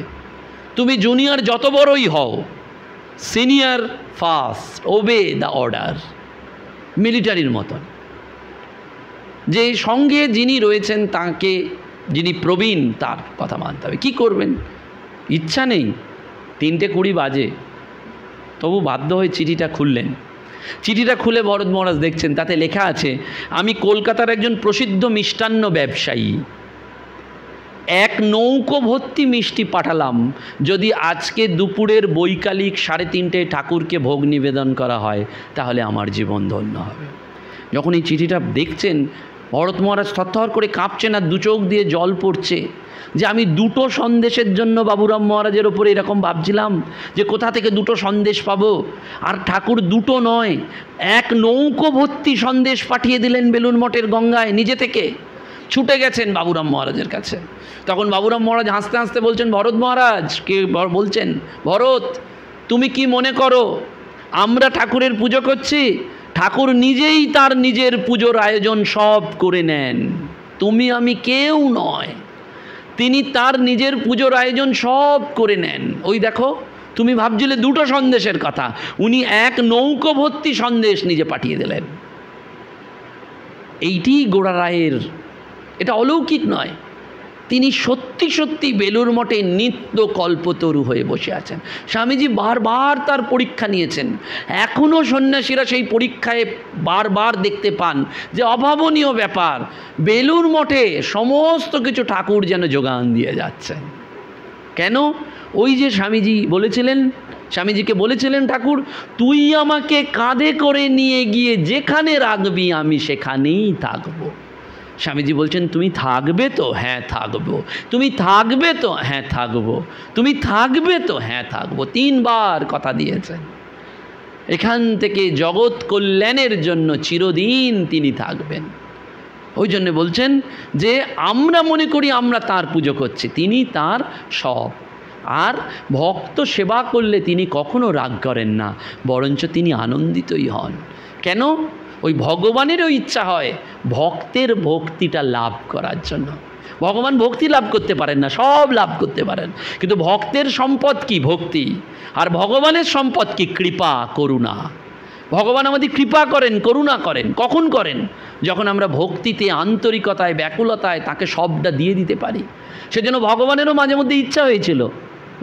তুমি জুনিয়র যত বড়ই হও, সিনিয়র ফার্স্ট, ওবে দ্য অর্ডার, মিলিটারির মতন। যে সঙ্গে যিনি রয়েছেন তাকে, যিনি প্রবীণ, তার কথা মানতে হবে। কী করবেন? ইচ্ছা নেই, 3:20 বাজে, তবু বাধ্য হয়ে চিঠিটা খুললেন। চিঠিটা খুলে ভরত মহারাজ দেখছেন, তাতে লেখা আছে, আমি কলকাতার একজন প্রসিদ্ধ মিষ্টান্ন ব্যবসায়ী, 1 নৌকো ভর্তি মিষ্টি পাঠালাম। যদি আজকে দুপুরের বৈকালিক 3:30টায় ঠাকুরকে ভোগ নিবেদন করা হয় তাহলে আমার জীবন ধন্য হবে। যখন এই চিঠিটা দেখছেন ভরত মহারাজ থরথর করে কাঁপছেন আর 2 চোখ দিয়ে জল পড়ছে, যে আমি 2টো সন্দেশের জন্য বাবুরাম মহারাজের ওপরে এরকম ভাবছিলাম যে কোথা থেকে 2টো সন্দেশ পাবো, আর ঠাকুর 2টো নয় 1 নৌকো ভর্তি সন্দেশ পাঠিয়ে দিলেন বেলুড় মঠের গঙ্গায় নিজে থেকে। ছুটে গেছেন বাবুরাম মহারাজের কাছে। তখন বাবুরাম মহারাজ হাসতে হাসতে বলছেন, ভরত মহারাজ কে বলছেন, ভরত তুমি কি মনে করো আমরা ঠাকুরের পুজো করছি? ঠাকুর নিজেই তার নিজের পুজোর আয়োজন সব করে নেন, তুমি আমি কেউ নয়। তিনি তার নিজের পুজোর আয়োজন সব করে নেন। ওই দেখো, তুমি ভাবছিলে 2টো সন্দেশের কথা, উনি 1 নৌকো ভর্তি সন্দেশ নিজে পাঠিয়ে দিলেন। এইটি গোড়া রায়ের, এটা অলৌকিক নয়। তিনি সত্যি সত্যি বেলুড় মঠে নিত্য কল্পতরু হয়ে বসে আছেন। স্বামীজি বারবার তার পরীক্ষা নিয়েছেন। এখনও সন্ন্যাসীরা সেই পরীক্ষায় বারবার দেখতে পান যে অভাবনীয় ব্যাপার, বেলুড় মঠে সমস্ত কিছু ঠাকুর যেন যোগান দিয়ে যাচ্ছেন। কেন? ওই যে স্বামীজি বলেছিলেন, স্বামীজিকে বলেছিলেন ঠাকুর, তুই আমাকে কাঁধে করে নিয়ে গিয়ে যেখানে রাখবি আমি সেখানেই থাকবো। স্বামীজি বলছেন, তুমি থাকবে তো? হ্যাঁ থাকবো। তুমি থাকবে তো? হ্যাঁ থাকবো। তুমি থাকবে তো? হ্যাঁ থাকবো। 3 বার কথা দিয়েছেন। এখান থেকে জগৎ কল্যাণের জন্য চিরদিন তিনি থাকবেন। ওই জন্য বলছেন যে আমরা মনে করি আমরা তার পুজো করছি, তিনি তার সব। আর ভক্ত সেবা করলে তিনি কখনো রাগ করেন না, বরঞ্চ তিনি আনন্দিতই হন। কেন? ওই ভগবানেরও ইচ্ছা হয় ভক্তের ভক্তিটা লাভ করার জন্য। ভগবান ভক্তি লাভ করতে পারেন না, সব লাভ করতে পারেন, কিন্তু ভক্তের সম্পদ কি? ভক্তি। আর ভগবানের সম্পদ কি? কৃপা, করুণা। ভগবান আমাদের কৃপা করেন, করুণা করেন। কখন করেন? যখন আমরা ভক্তিতে, আন্তরিকতায়, ব্যাকুলতায় তাকে সবটা দিয়ে দিতে পারি। সেজন্য ভগবানেরও মাঝে মধ্যে ইচ্ছা হয়েছিল।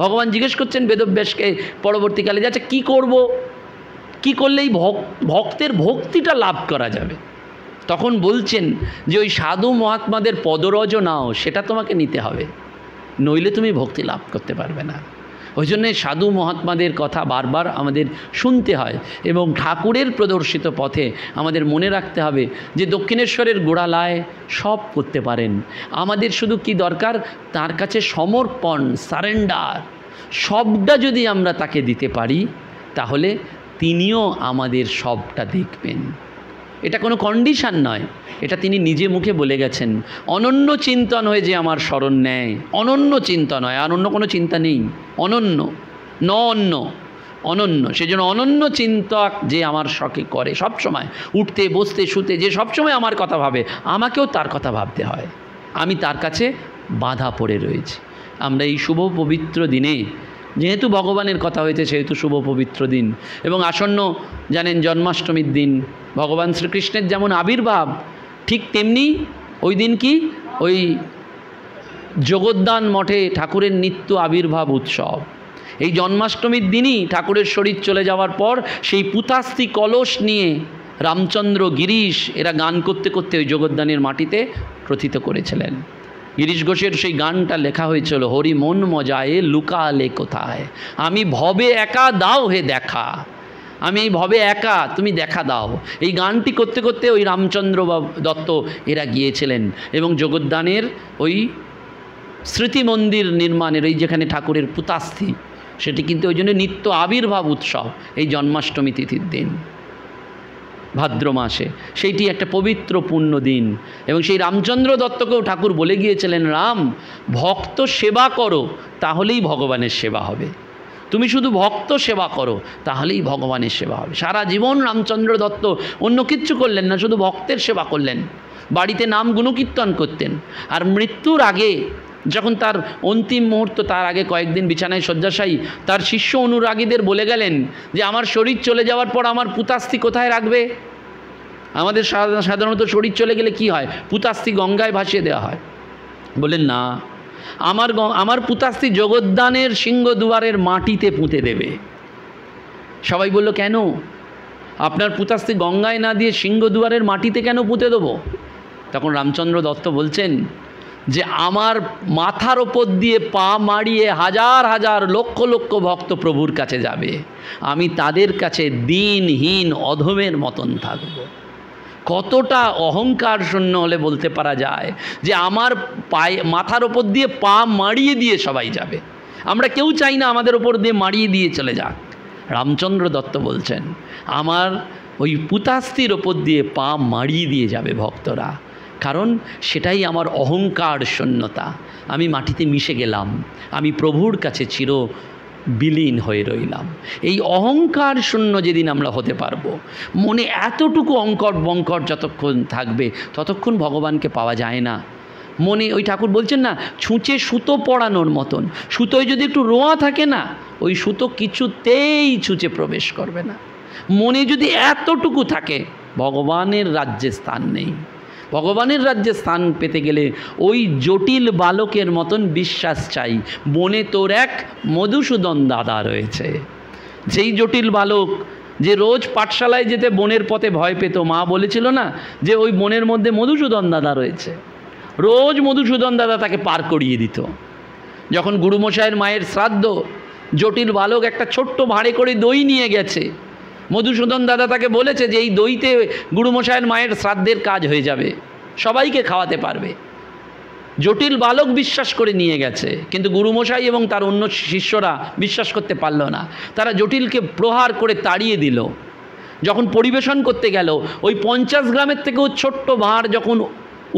ভগবান জিজ্ঞেস করছেন বেদব্যাসকে পরবর্তীকালে, যে আচ্ছা কী করব, কী করলেই ভক্তের ভক্তিটা লাভ করা যাবে? তখন বলছেন যে ওই সাধু মহাত্মাদের পদরজ নাও, সেটা তোমাকে নিতে হবে, নইলে তুমি ভক্তি লাভ করতে পারবে না। ওই জন্যে সাধু মহাত্মাদের কথা বারবার আমাদের শুনতে হয় এবং ঠাকুরের প্রদর্শিত পথে আমাদের মনে রাখতে হবে যে দক্ষিণেশ্বরের গোড়ালায় সব করতে পারেন। আমাদের শুধু কি দরকার? তার কাছে সমর্পণ, সারেন্ডার। সবটা যদি আমরা তাকে দিতে পারি তাহলে তিনিও আমাদের সবটা দেখবেন। এটা কোনো কন্ডিশান নয়, এটা তিনি নিজে মুখে বলে গেছেন। অনন্য চিন্তন হয়ে যে আমার শরণ নেয়, অনন্য চিন্তন হয়, আর অন্য কোনো চিন্তা নেই। অনন্য, ন অন্য, অনন্য। সেজন্য অনন্য চিন্তক যে আমার শখে করে, সবসময় উঠতে বসতে শুতে যে সবসময় আমার কথা ভাবে, আমাকেও তার কথা ভাবতে হয়। আমি তার কাছে বাধা পড়ে রয়েছি। আমরা এই শুভ পবিত্র দিনে, যেহেতু ভগবানের কথা হয়েছে সেহেতু শুভ পবিত্র দিন, এবং আসন্ন জানেন জন্মাষ্টমীর দিন ভগবান শ্রীকৃষ্ণের যেমন আবির্ভাব, ঠিক তেমনি ওই দিন কি ওই জগদ্দান মঠে ঠাকুরের নিত্য আবির্ভাব উৎসব। এই জন্মাষ্টমীর দিনই ঠাকুরের শরীর চলে যাওয়ার পর সেই পুতাস্তি কলস নিয়ে রামচন্দ্র, গিরিশ এরা গান করতে করতে ওই জগদ্দানের মাটিতে প্রথিত করেছিলেন। গিরিশ ঘোষের সেই গানটা লেখা হয়েছিল, হরি মন মজায়ে লুকালে কোথায়, আমি ভবে একা দাও হে দেখা, আমি এই ভবে একা, তুমি দেখা দাও। এই গানটি করতে করতে ওই রামচন্দ্র দত্ত এরা গিয়েছিলেন এবং জগদ্দানের ওই স্মৃতি মন্দির নির্মাণের, এই যেখানে ঠাকুরের পুতাস্থি, সেটি কিন্তু ওই জন্য নিত্য আবির্ভাব উৎসব এই জন্মাষ্টমী তিথির দিন। ভাদ্র মাসে, সেইটি একটা পবিত্র পুণ্য দিন। এবং সেই রামচন্দ্র দত্তকেও ঠাকুর বলে গিয়েছিলেন, রাম, ভক্ত সেবা করো তাহলেই ভগবানের সেবা হবে। তুমি শুধু ভক্ত সেবা করো তাহলেই ভগবানের সেবা হবে। সারা জীবন রামচন্দ্র দত্ত অন্য কিচ্ছু করলেন না, শুধু ভক্তের সেবা করলেন। বাড়িতে নাম গুণকীর্তন করতেন। আর মৃত্যুর আগে যখন তার অন্তিম মুহূর্ত, তার আগে কয়েকদিন বিছানায় শয্যাশায়ী, তার শিষ্য অনুরাগীদের বলে গেলেন যে আমার শরীর চলে যাওয়ার পর আমার পুতাস্থি কোথায় রাখবে? আমাদের সাধারণত শরীর চলে গেলে কি হয়? পুতাস্থি গঙ্গায় ভাসিয়ে দেওয়া হয়। বলেন না, আমার পুতাস্থি জগদ্দানের সিংহদুয়ারের মাটিতে পুঁতে দেবে। সবাই বলল, কেন? আপনার পুতাস্থি গঙ্গায় না দিয়ে সিংহদুয়ারের মাটিতে কেন পুঁতে দেবো? তখন রামচন্দ্র দত্ত বলছেন যে আমার মাথার ওপর দিয়ে পা মারিয়ে হাজার হাজার লক্ষ লক্ষ ভক্ত প্রভুর কাছে যাবে, আমি তাদের কাছে দিনহীন অধমের মতন থাকব। কতটা অহংকার শূন্য হলে বলতে পারা যায় যে আমার পায়ে মাথার ওপর দিয়ে পা মারিয়ে দিয়ে সবাই যাবে। আমরা কেউ চাই না আমাদের ওপর দিয়ে মারিয়ে দিয়ে চলে যাক। রামচন্দ্র দত্ত বলছেন আমার ওই পুতাস্থির ওপর দিয়ে পা মারিয়ে দিয়ে যাবে ভক্তরা, কারণ সেটাই আমার অহংকার শূন্যতা। আমি মাটিতে মিশে গেলাম, আমি প্রভুর কাছে চির বিলীন হয়ে রইলাম। এই অহংকার শূন্য যেদিন আমরা হতে পারবো, মনে এতটুকু অঙ্কট বঙ্কট যতক্ষণ থাকবে ততক্ষণ ভগবানকে পাওয়া যায় না। মনে ওই ঠাকুর বলছেন না, ছুঁচে সুতো পড়ানোর মতন, সুতোয় যদি একটু রোঁয়া থাকে না, ওই সুতো কিছুতেই ছুঁচে প্রবেশ করবে না। মনে যদি এতটুকু থাকে, ভগবানের রাজ্যে স্থান নেই। ভগবানের রাজ্যে স্থান পেতে গেলে ওই জটিল বালকের মতন বিশ্বাস চাই, বনে তোর এক মধুসূদন দাদা রয়েছে। যেই জটিল বালক যে রোজ পাঠশালায় যেতে বনের পথে ভয় পেত, মা বলেছিল না যে ওই বনের মধ্যে মধুসূদন দাদা রয়েছে। রোজ মধুসূদন দাদা তাকে পার করিয়ে দিত। যখন গুরুমশাইয়ের মায়ের শ্রাদ্ধ, জটিল বালক একটা ছোট্ট ভাঁড়ে করে দই নিয়ে গেছে। মধুসূদন দাদা তাকে বলেছে যে এই দইতে গুরুমশাইয়ের মায়ের শ্রাদ্ধের কাজ হয়ে যাবে, সবাইকে খাওয়াতে পারবে। জটিল বালক বিশ্বাস করে নিয়ে গেছে, কিন্তু গুরুমশাই এবং তার অন্য শিষ্যরা বিশ্বাস করতে পারল না। তারা জটিলকে প্রহার করে তাড়িয়ে দিল। যখন পরিবেশন করতে গেল, ওই 50 গ্রামের থেকেও ছোট্ট ভাঁড় যখন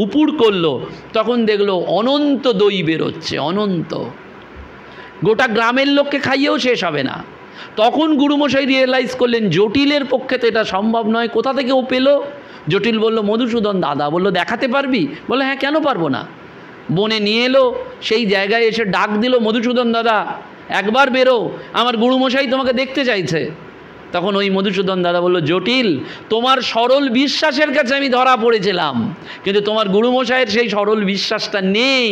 উপুড় করলো, তখন দেখলো অনন্ত দই বেরোচ্ছে, অনন্ত। গোটা গ্রামের লোককে খাইয়েও শেষ হবে না। তখন গুরুমশাই রিয়েলাইজ করলেন জটিলের পক্ষে তো এটা সম্ভব নয়, কোথা থেকে ও পেল? জটিল বলল, মধুসূদন দাদা। বলল, দেখাতে পারবি? বলে, হ্যাঁ, কেন পারবো না। বনে নিয়ে এলো, সেই জায়গায় এসে ডাক দিল, মধুসূদন দাদা একবার বেরো, আমার গুরুমশাই তোমাকে দেখতে চাইছে। তখন ওই মধুসূদন দাদা বলল, জটিল, তোমার সরল বিশ্বাসের কাছে আমি ধরা পড়েছিলাম, কিন্তু তোমার গুরুমশাইয়ের সেই সরল বিশ্বাসটা নেই।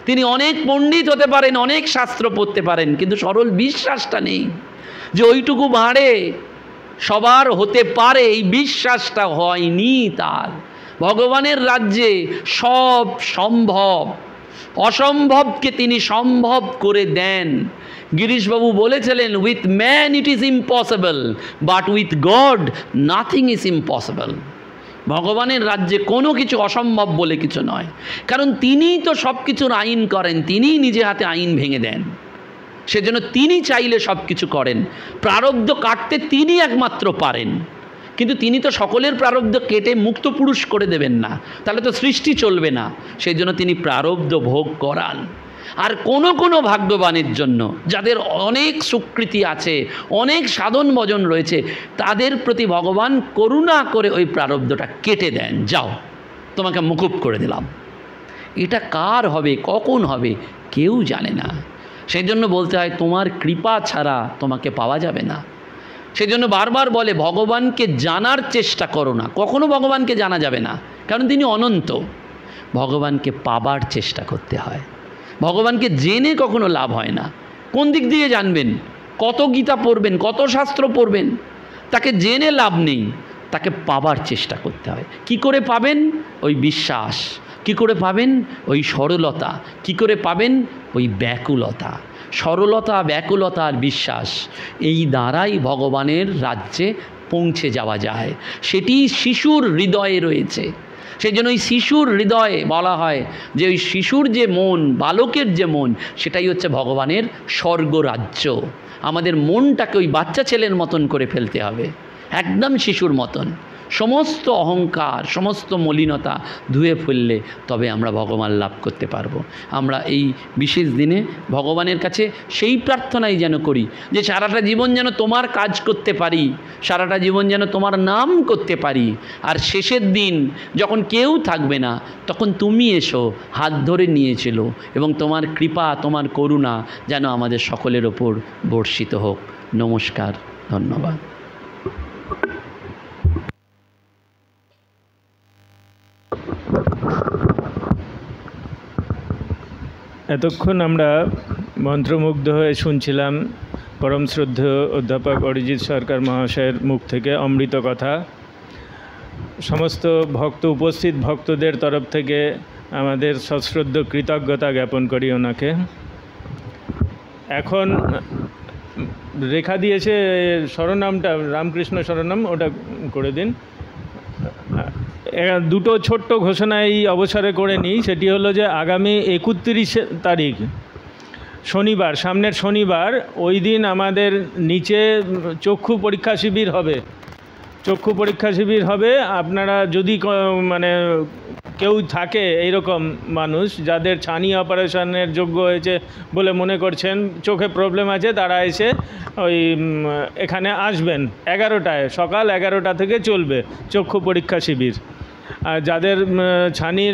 তিনি অনেক পণ্ডিত হতে পারেন, অনেক শাস্ত্র পড়তে পারেন, কিন্তু সরল বিশ্বাসটা নেই যে ওইটুকু ভাঁড়ে সবার হতে পারে, এই বিশ্বাসটা হয়নি তার। ভগবানের রাজ্যে সব সম্ভব, অসম্ভবকে তিনি সম্ভব করে দেন। গিরিশবাবু বলেছিলেন, with man it is impossible, but with god nothing is impossible. ভগবানের রাজ্যে কোনো কিছু অসম্ভব বলে কিছু নয়, কারণ তিনিই তো সব কিছুর আইন করেন, তিনিই নিজে হাতে আইন ভেঙে দেন। সেজন্য তিনি চাইলে সব কিছু করেন। প্রারব্ধ কাটতে তিনি একমাত্র পারেন, কিন্তু তিনি তো সকলের প্রারব্ধ কেটে মুক্ত পুরুষ করে দেবেন না, তাহলে তো সৃষ্টি চলবে না। সেই জন্য তিনি প্রারব্ধ ভোগ করান। আর কোনো ভাগ্যবানের জন্য, যাদের অনেক সুকৃতি আছে, অনেক সাধন ভজন রয়েছে, তাদের প্রতি ভগবান করুণা করে ওই প্রারব্ধটা কেটে দেন, যাও তোমাকে মুকুব করে দিলাম। এটা কার হবে, কখন হবে, কেউ জানে না। সেই জন্য বলতে হয়, তোমার কৃপা ছাড়া তোমাকে পাওয়া যাবে না। সেই জন্য বারবার বলে, ভগবানকে জানার চেষ্টা করো না। কখনো ভগবানকে জানা যাবে না, কারণ তিনি অনন্ত। ভগবানকে পাবার চেষ্টা করতে হয়। ভগবানকে জেনে কখনো লাভ হয় না। কোন দিক দিয়ে জানবেন? কত গীতা পড়বেন, কত শাস্ত্র পড়বেন, তাকে জেনে লাভ নেই। তাকে পাবার চেষ্টা করতে হয়। কি করে পাবেন? ওই বিশ্বাস। কি করে পাবেন? ওই সরলতা। কি করে পাবেন? ওই ব্যাকুলতা। সরলতা, ব্যাকুলতা আর বিশ্বাস, এই দ্বারাই ভগবানের রাজ্যে পৌঁছে যাওয়া যায়। সেটি শিশুর হৃদয়ে রয়েছে। সেই জন্য ওই শিশুর হৃদয়ে বলা হয় যে ওই শিশুর যে মন, বালকের যে মন, সেটাই হচ্ছে ভগবানের স্বর্গরাজ্য। আমাদের মনটাকে ওই বাচ্চা ছেলের মতন করে ফেলতে হবে, একদম শিশুর মতন। সমস্ত অহংকার, সমস্ত মলিনতা ধুয়ে ফেললে তবে আমরা ভগবান লাভ করতে পারবো। আমরা এই বিশেষ দিনে ভগবানের কাছে সেই প্রার্থনাই যেন করি যে সারাটা জীবন যেন তোমার কাজ করতে পারি, সারাটা জীবন যেন তোমার নাম করতে পারি, আর শেষের দিন যখন কেউ থাকবে না তখন তুমি এসো, হাত ধরে নিয়েছিল, এবং তোমার কৃপা, তোমার করুণা যেন আমাদের সকলের ওপর বর্ষিত হোক। নমস্কার, ধন্যবাদ। এতক্ষণ আমরা মন্ত্রমুগ্ধ হয়ে শুনছিলাম পরম শ্রদ্ধেয় অধ্যাপক অরিজিৎ সরকার মহাশয়ের মুখ থেকে অমৃত কথা। সমস্ত উপস্থিত ভক্তদের তরফ থেকে আমাদের সশ্রদ্ধ কৃতজ্ঞতা জ্ঞাপন করি ওনাকে। এখন রেখা দিয়েছে স্বরনামটা, রামকৃষ্ণ স্বরনাম, ওটা করে দিন। দুটো ছোট্ট ঘোষণা এই অবসরে করে নিই। সেটি হলো যে আগামী 31 তারিখ শনিবার, সামনের শনিবার, ওই দিন আমাদের নিচে চক্ষু পরীক্ষা শিবির হবে। চক্ষু পরীক্ষা শিবির হবে। আপনারা যদি মানে কেউ থাকে এইরকম মানুষ যাদের ছানি অপারেশনের যোগ্য হয়েছে বলে মনে করছেন, চোখে প্রবলেম আছে, তারা এসে ওই এখানে আসবেন 11টায়, সকাল 11টা থেকে চলবে চক্ষু পরীক্ষা শিবির। আর যাদের ছানির